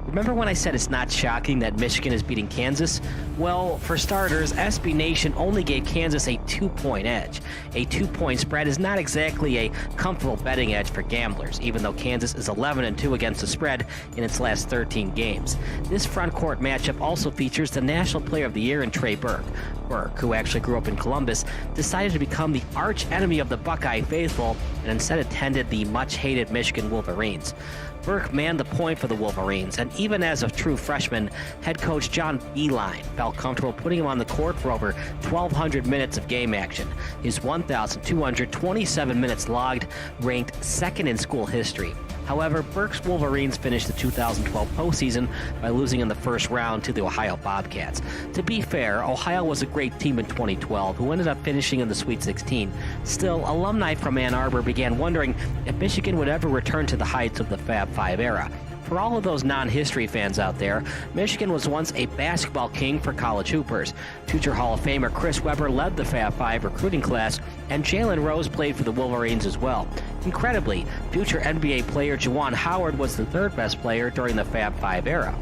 Remember when I said it's not shocking that Michigan is beating Kansas? Well, for starters, SB Nation only gave Kansas a 2-point edge. A 2-point spread is not exactly a comfortable betting edge for gamblers, even though Kansas is 11-2 against the spread in its last 13 games. This front court matchup also features the National Player of the Year in Trey Burke. Burke, who actually grew up in Columbus, decided to become the arch enemy of the Buckeye faithful and instead attended the much-hated Michigan Wolverines. Burke manned the point for the Wolverines, and even as a true freshman, head coach John Beilein felt comfortable putting him on the court for over 1,200 minutes of game action. His 1,227 minutes logged ranked second in school history. However, Burke's Wolverines finished the 2012 postseason by losing in the first round to the Ohio Bobcats. To be fair, Ohio was a great team in 2012 who ended up finishing in the Sweet 16. Still, alumni from Ann Arbor began wondering if Michigan would ever return to the heights of the Fab Five era. For all of those non-history fans out there, Michigan was once a basketball king for college hoopers. Future Hall of Famer Chris Webber led the Fab Five recruiting class, and Jalen Rose played for the Wolverines as well. Incredibly, future NBA player Juwan Howard was the third best player during the Fab Five era.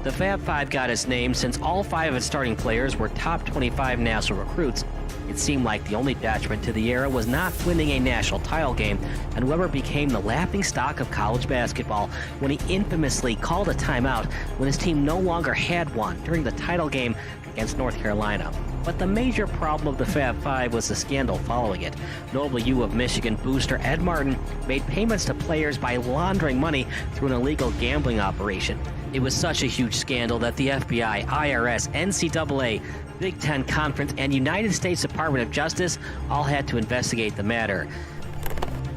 The Fab Five got its name since all 5 of its starting players were top 25 national recruits. It seemed like the only detriment to the era was not winning a national title game, and Weber became the laughingstock of college basketball when he infamously called a timeout when his team no longer had one during the title game against North Carolina. But the major problem of the Fab Five was the scandal following it. Notably, U of Michigan booster Ed Martin made payments to players by laundering money through an illegal gambling operation. It was such a huge scandal that the FBI, IRS, NCAA, Big Ten Conference, and United States Department of Justice all had to investigate the matter.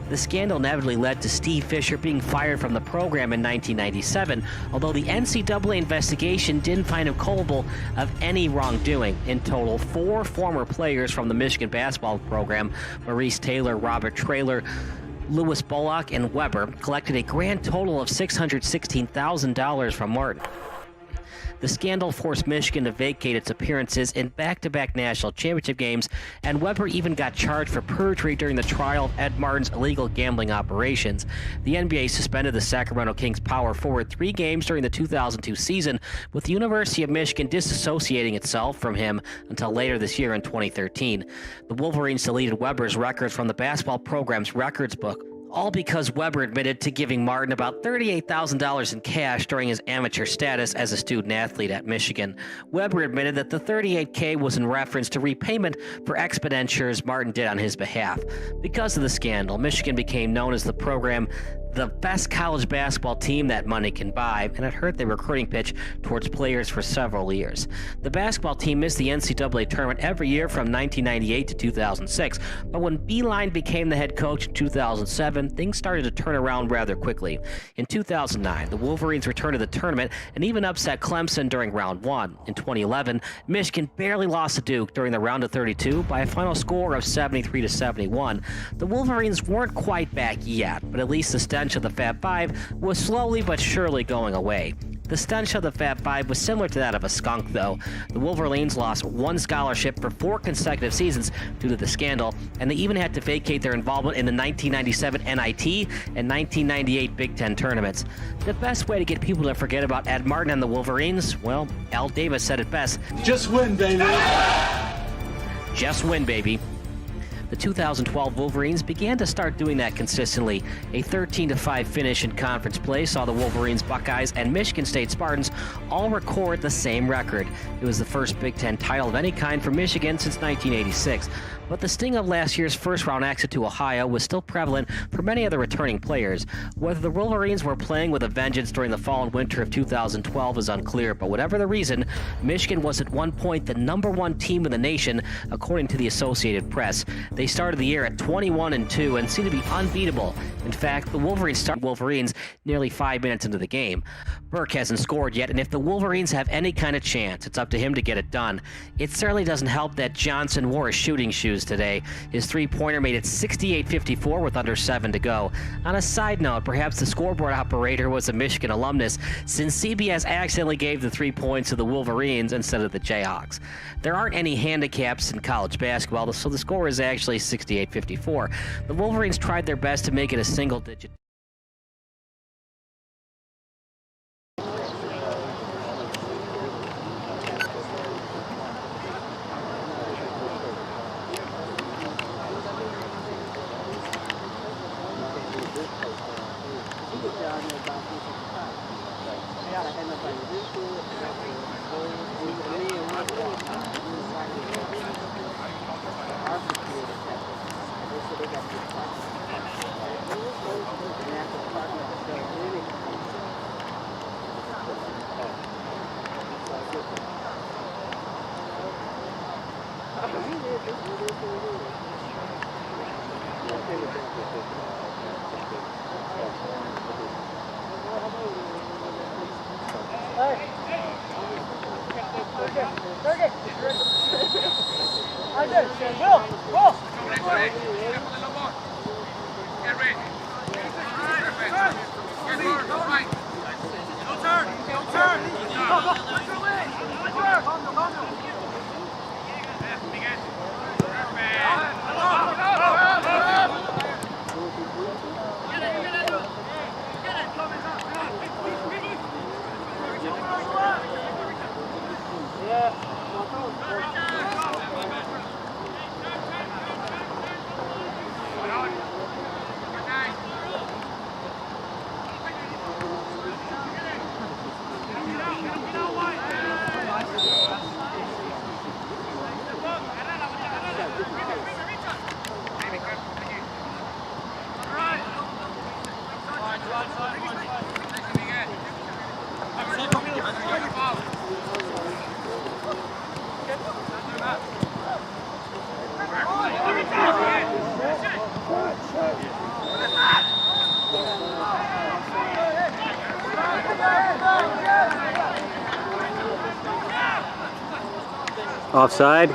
The scandal inevitably led to Steve Fisher being fired from the program in 1997, although the NCAA investigation didn't find him culpable of any wrongdoing. In total, 4 former players from the Michigan basketball program, Maurice Taylor, Robert Traylor, Lewis Bullock, and Weber, collected a grand total of $616,000 from Martin. The scandal forced Michigan to vacate its appearances in back-to-back national championship games, and Weber even got charged for perjury during the trial of Ed Martin's illegal gambling operations. The NBA suspended the Sacramento Kings power forward 3 games during the 2002 season, with the University of Michigan disassociating itself from him until later this year in 2013. The Wolverines deleted Weber's records from the basketball program's records book, all because Weber admitted to giving Martin about $38,000 in cash during his amateur status as a student athlete at Michigan. Weber admitted that the $38K was in reference to repayment for expenditures Martin did on his behalf. Because of the scandal, Michigan became known as the program the best college basketball team that money can buy, and it hurt the recruiting pitch towards players for several years. The basketball team missed the NCAA tournament every year from 1998 to 2006, but when Beeline became the head coach in 2007, things started to turn around rather quickly. In 2009, the Wolverines returned to the tournament and even upset Clemson during round 1. In 2011, Michigan barely lost to Duke during the round of 32 by a final score of 73-71. The Wolverines weren't quite back yet, but at least the stench of the Fab Five was slowly but surely going away. The stench of the Fab Five was similar to that of a skunk, though. The Wolverines lost 1 scholarship for 4 consecutive seasons due to the scandal, and they even had to vacate their involvement in the 1997 NIT and 1998 Big Ten tournaments. The best way to get people to forget about Ed Martin and the Wolverines, well, Al Davis said it best. Just win, baby. Just win, baby. The 2012 Wolverines began to start doing that consistently. A 13-5 finish in conference play saw the Wolverines, Buckeyes, and Michigan State Spartans all record the same record. It was the first Big Ten title of any kind for Michigan since 1986. But the sting of last year's first-round exit to Ohio was still prevalent for many of the returning players. Whether the Wolverines were playing with a vengeance during the fall and winter of 2012 is unclear, but whatever the reason, Michigan was at one point the #1 team in the nation, according to the Associated Press. They started the year at 21-2 and seemed to be unbeatable. In fact, the Wolverines started Wolverines nearly 5 minutes into the game. Burke hasn't scored yet, and if the Wolverines have any kind of chance, it's up to him to get it done. It certainly doesn't help that Johnson wore his shooting shoes today. His three-pointer made it 68-54 with under 7 to go. On a side note, perhaps the scoreboard operator was a Michigan alumnus, since CBS accidentally gave the 3 points to the Wolverines instead of the Jayhawks. There aren't any handicaps in college basketball, so the score is actually 68-54. The Wolverines tried their best to make it a single-digit. Offside.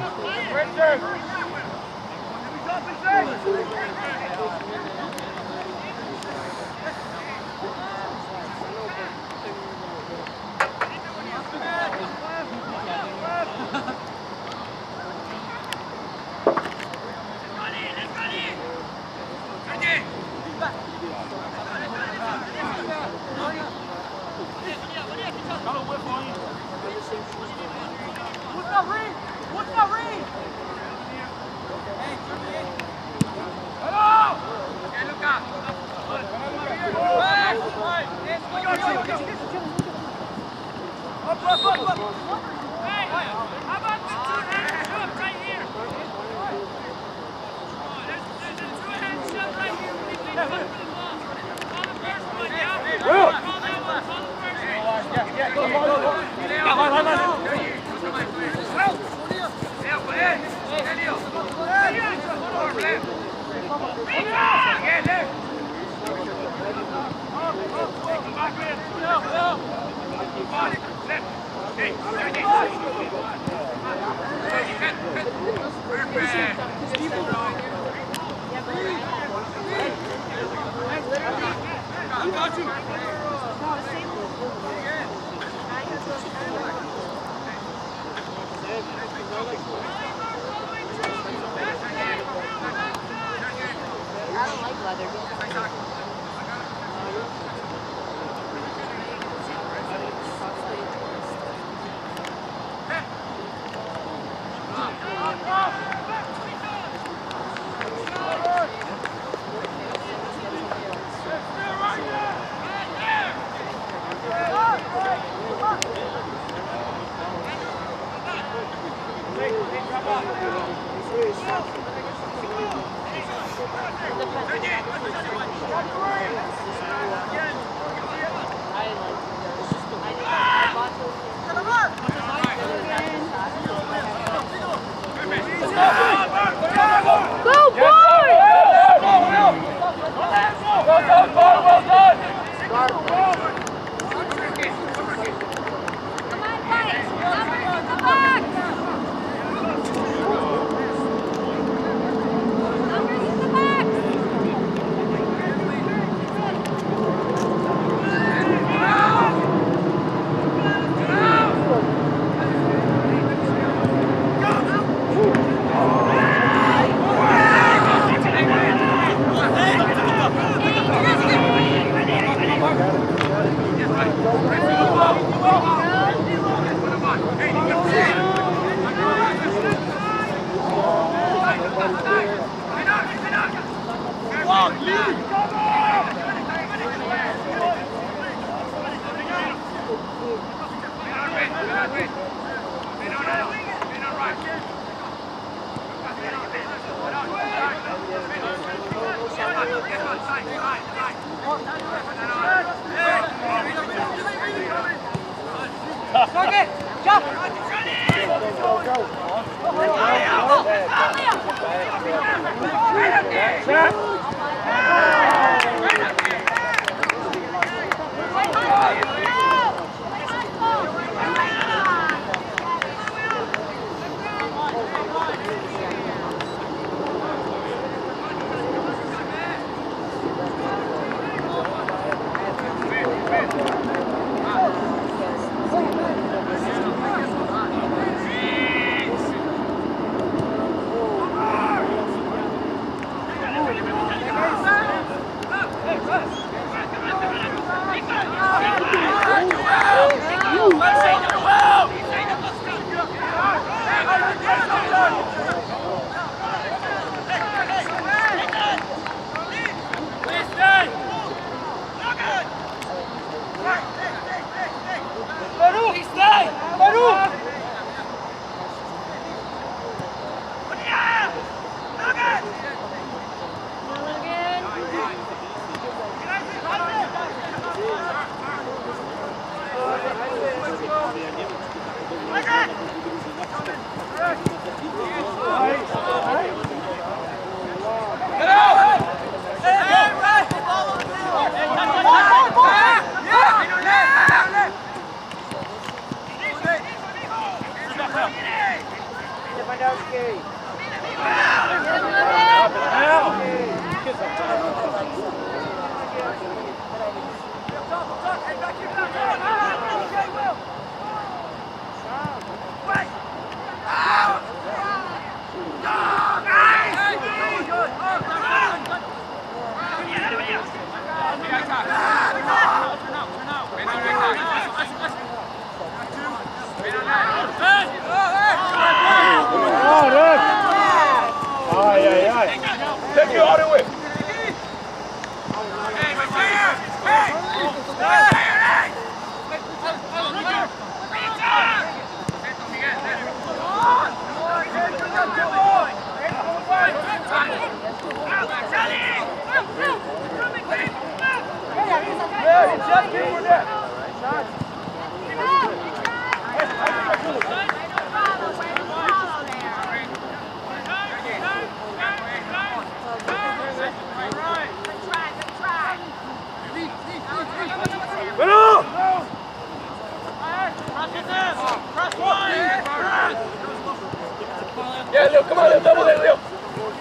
Yeah, Leo, come on, Leo, double there, Leo.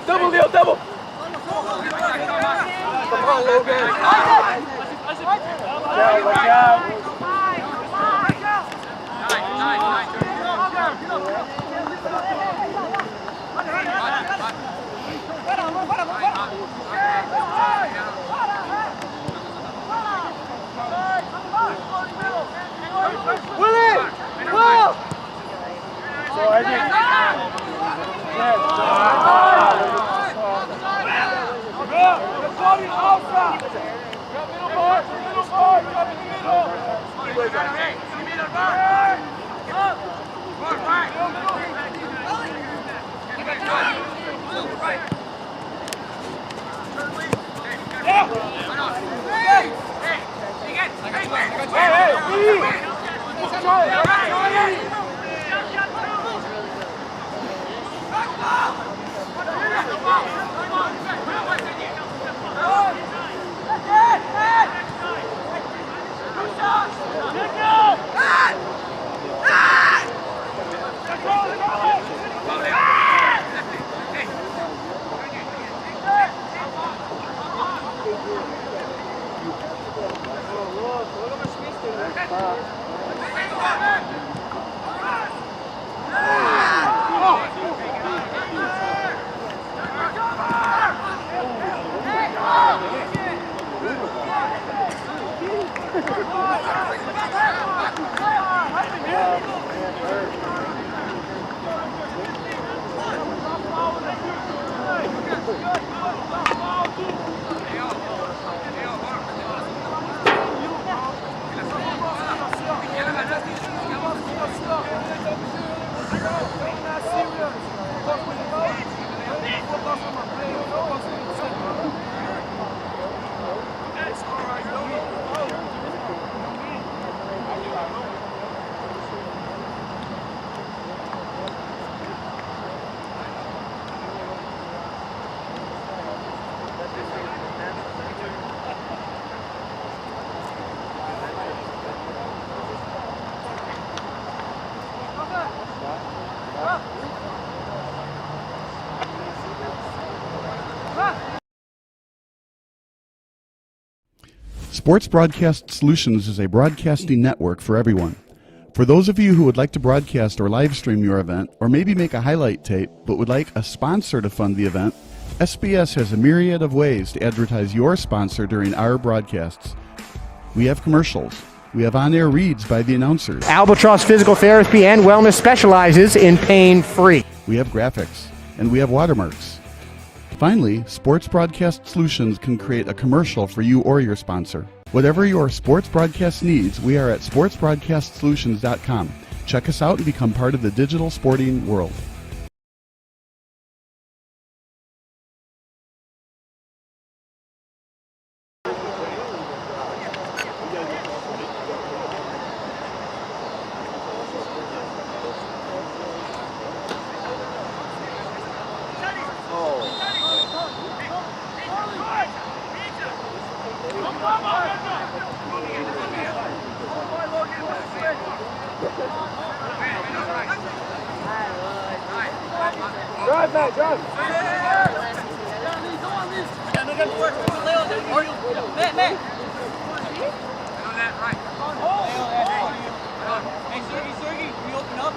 Double, Leo, double. Come on, Logan. Watch out. Willie! Whoa! So I think... Sports Broadcast Solutions is a broadcasting network for everyone. For those of you who would like to broadcast or live stream your event, or maybe make a highlight tape but would like a sponsor to fund the event, SBS has a myriad of ways to advertise your sponsor during our broadcasts. We have commercials. We have on-air reads by the announcers. Albatross Physical Therapy and Wellness specializes in pain-free. We have graphics. And we have watermarks. Finally, Sports Broadcast Solutions can create a commercial for you or your sponsor. Whatever your sports broadcast needs, we are at sportsbroadcastsolutions.com. Check us out and become part of the digital sporting world. Drive, Matt, drive. Hey, Sergey, can you open up?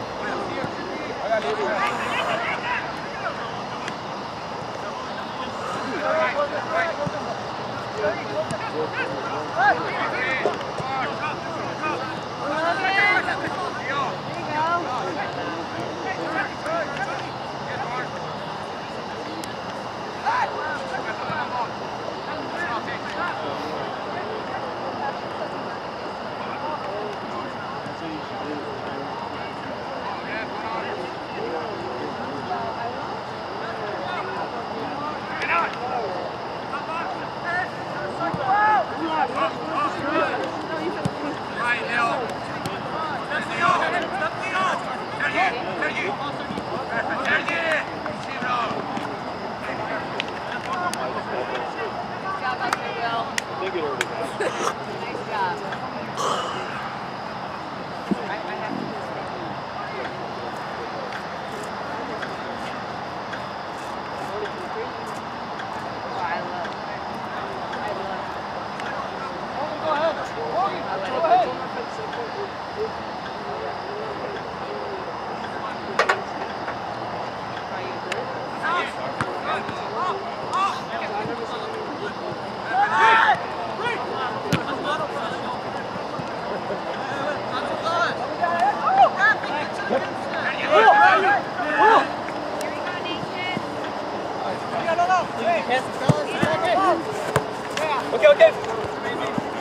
Okay.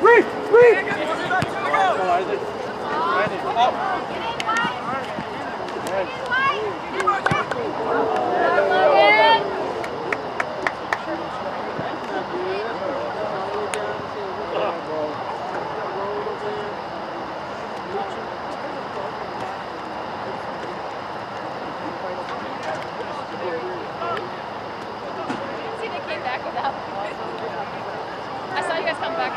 Reed! See, they came back without. I saw you guys come back.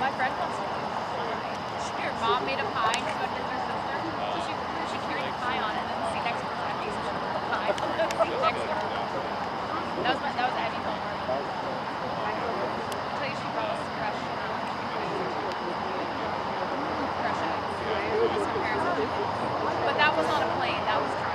My friend wants to. Her mom made a pie to go with her sister. So she carried the pie on it, and then the seat next to her had pieces of the pie on the seat next to her. That was Abby's homework. I'll tell you, she brought us fresh eggs. But that was on a plane. That was driving.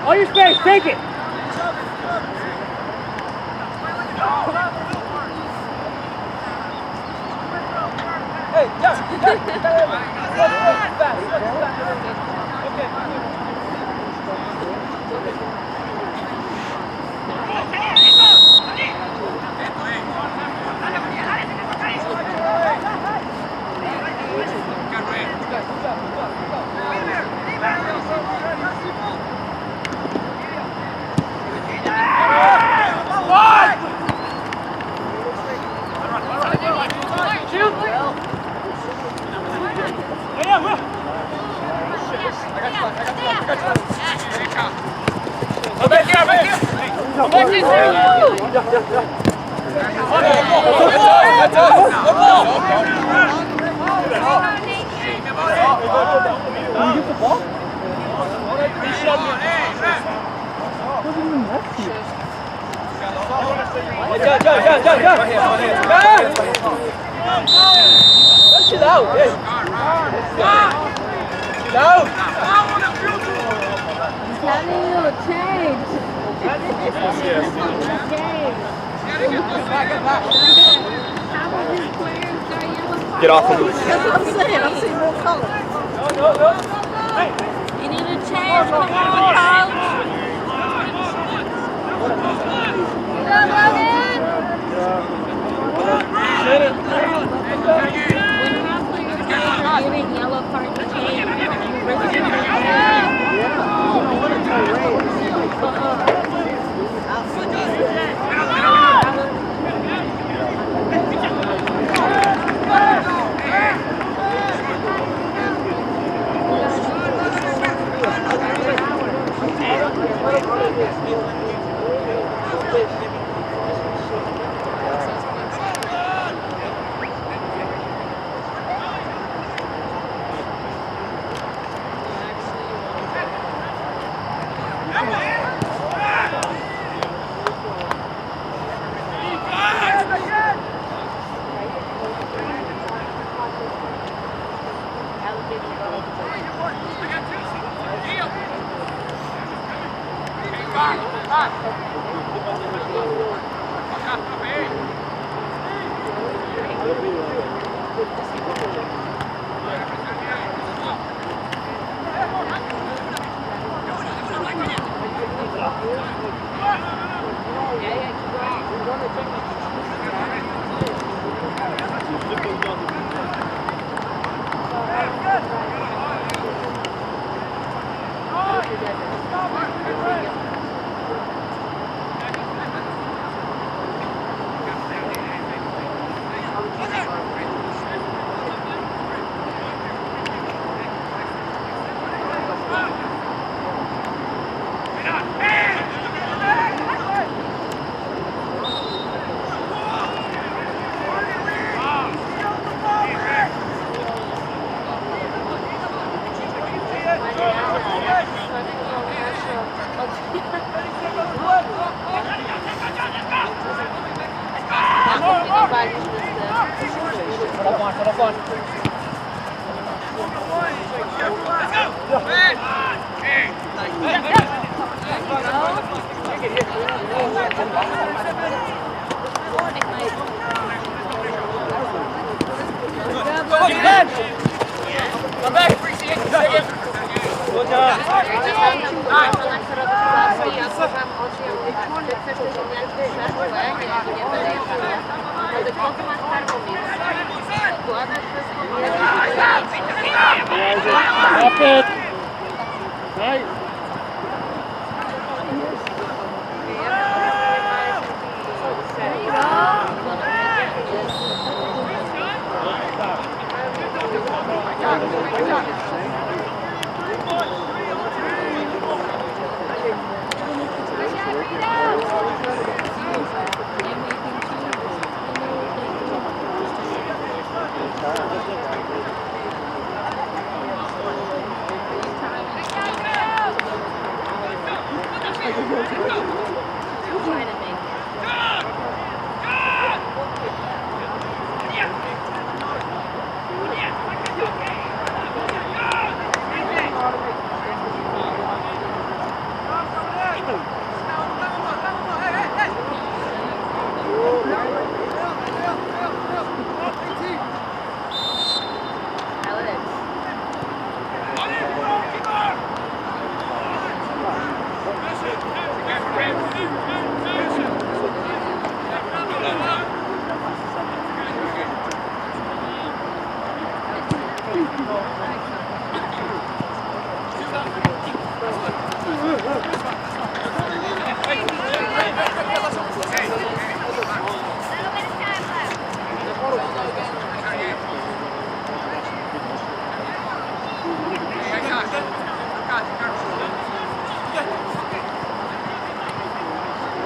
All your space, take it. Hey, Get off of me. That's what I'm saying. I'm seeing more color. You need a change. Come on, coach. When half players are giving yellow card to change,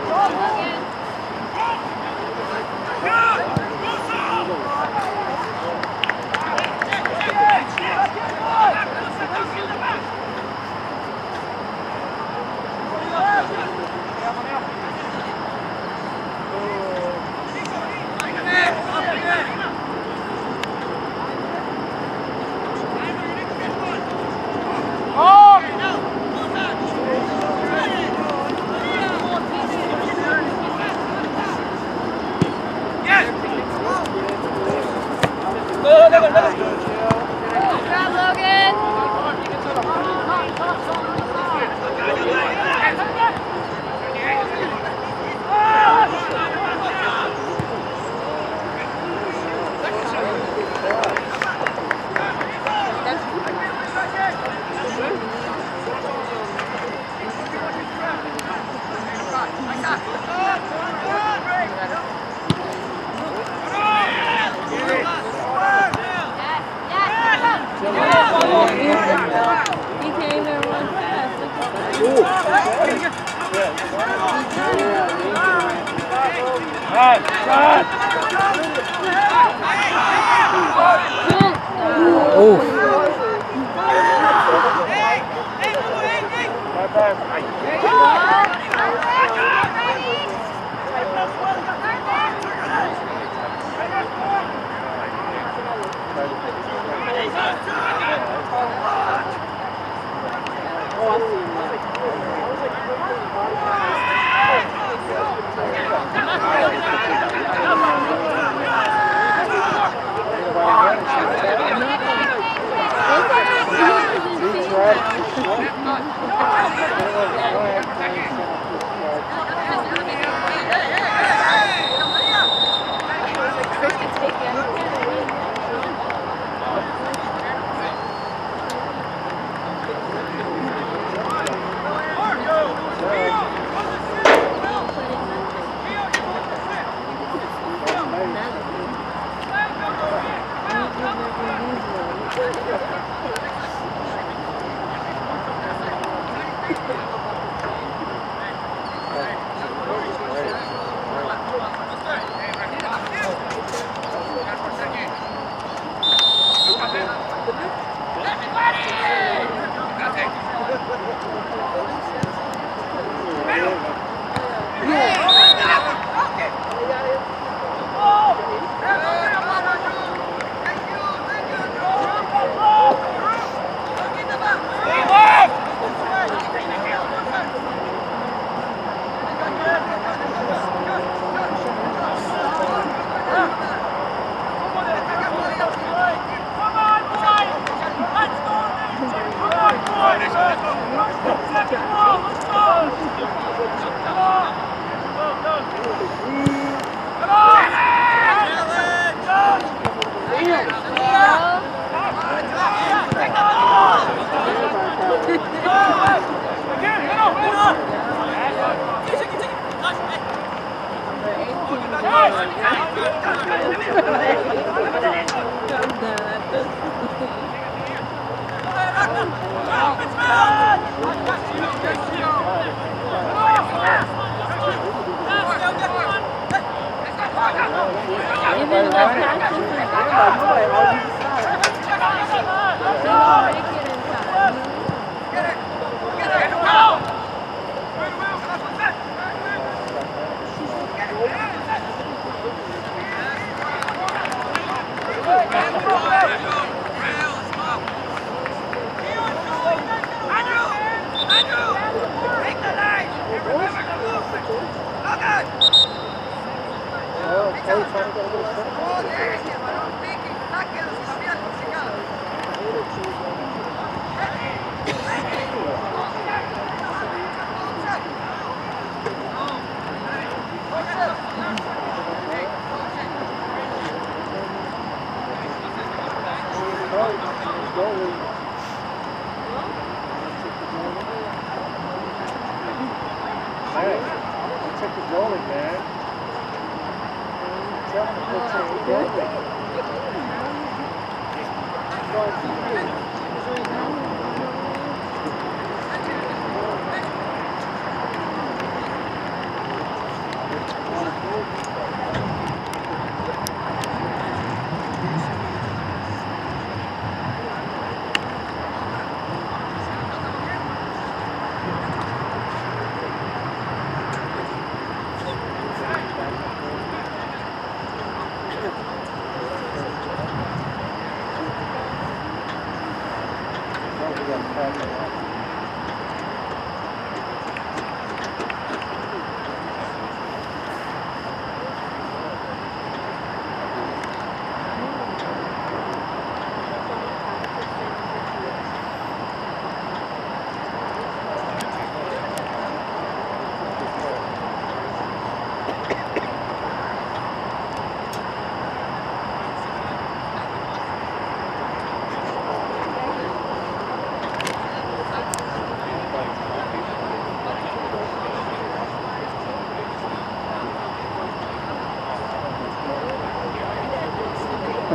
Go!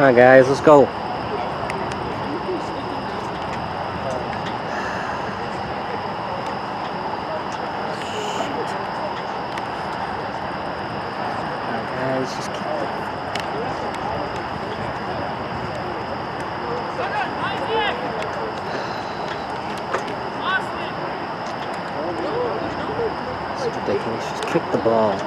All right, guys, let's go. ridiculous. Just kick the ball.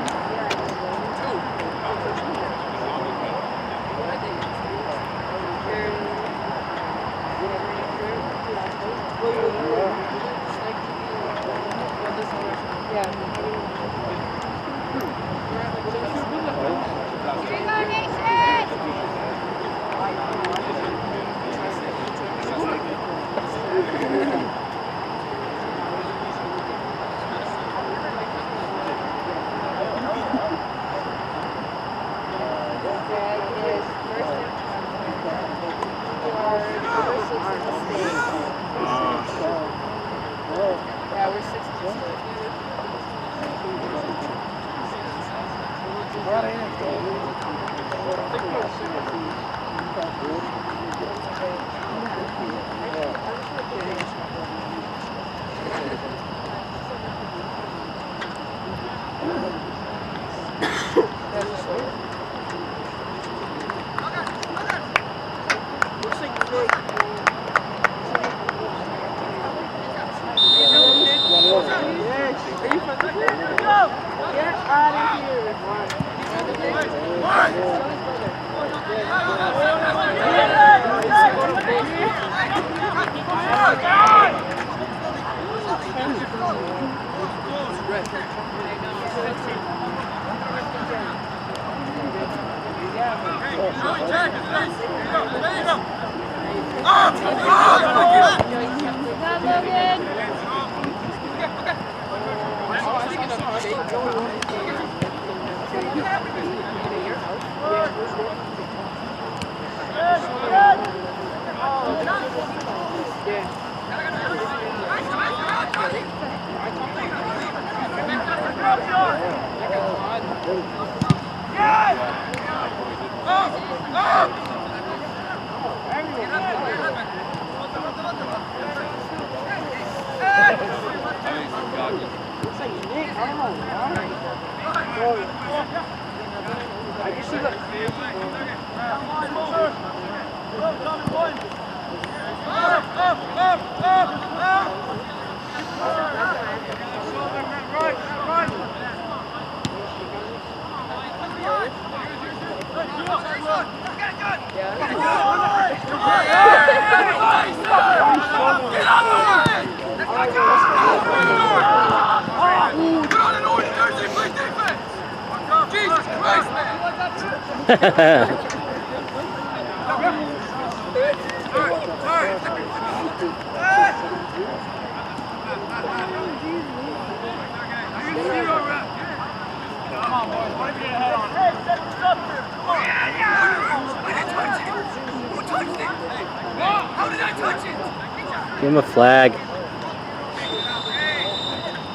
Give him a flag.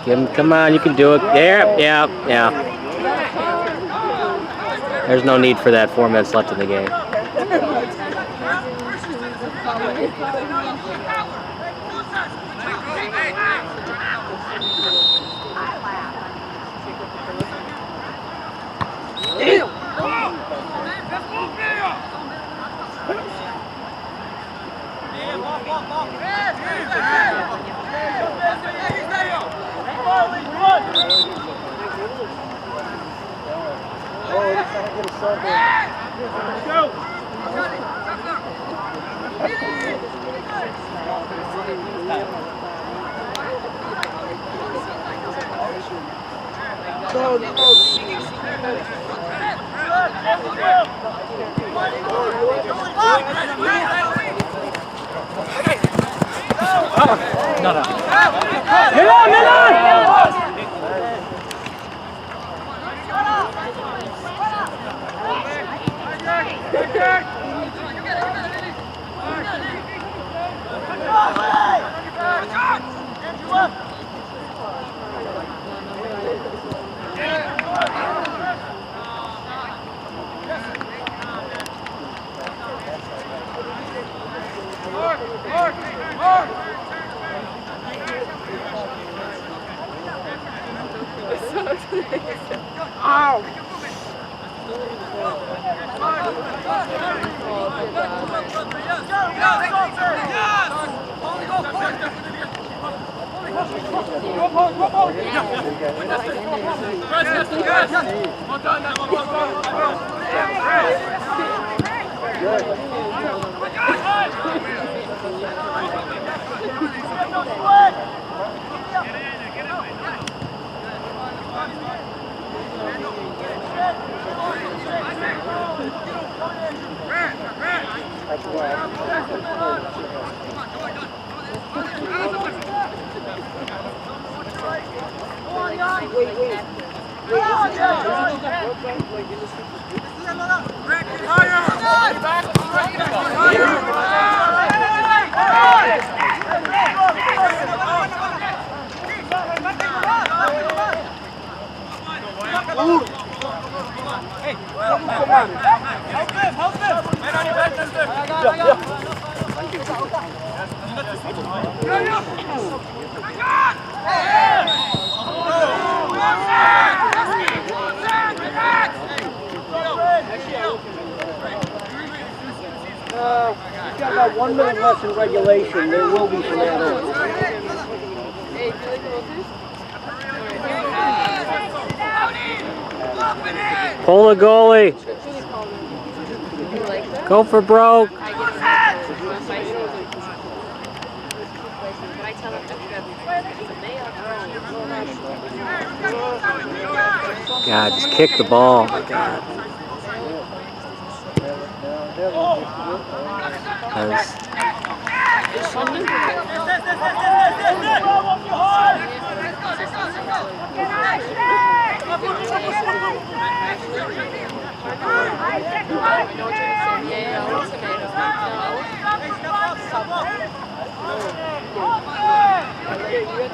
Give him, come on, you can do it. There, yeah. There's no need for that. 4 minutes left in the game. We've got about 1 minute left in regulation. There will be some add-ons. Pull the goalie. Go for broke. God, just kick the ball. My God.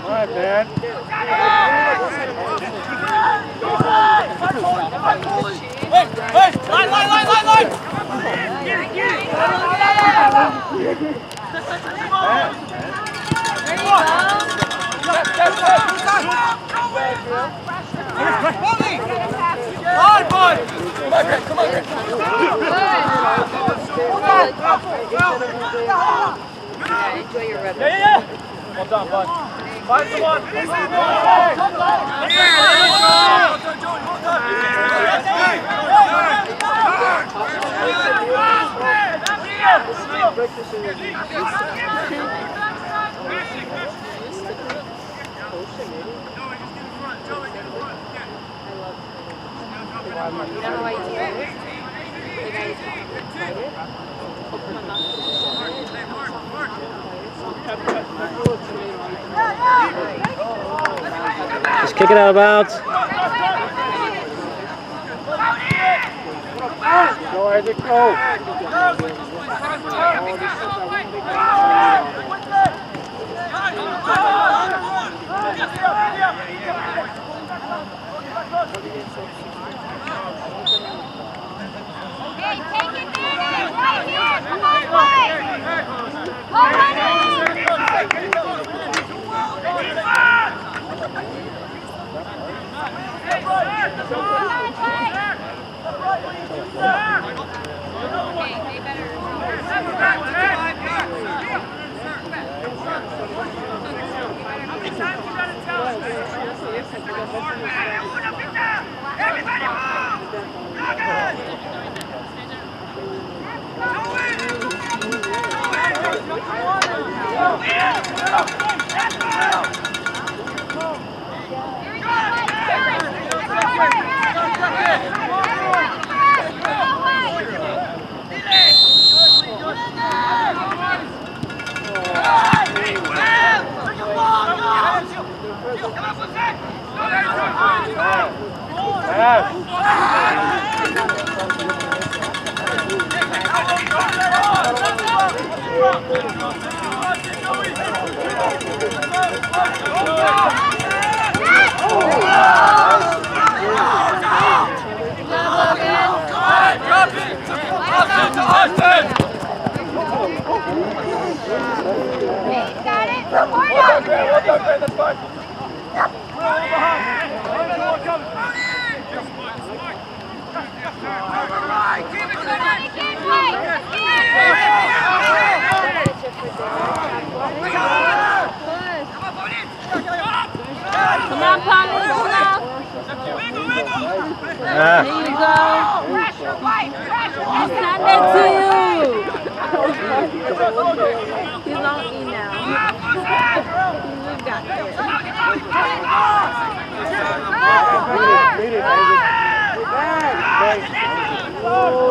All right, man. Enjoy your red. Well done, bud. 5-1. Just kick it out of bounds. Go, Isaac, go. Hey, take it there! Right here! Come on, boys! Go run Come on, Polly, come on. There you go. He sent it to you. He's on E now. He's got it. Beat it, baby. There you go.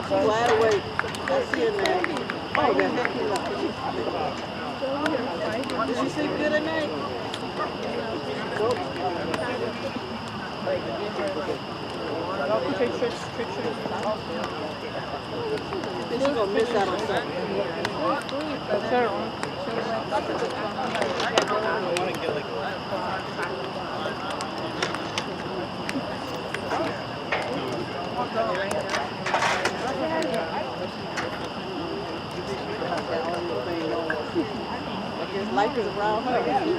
Glad awake. That's it, man. Oh, the heck you love. Did you sleep good at night? She's gonna miss out on something. Life is around her.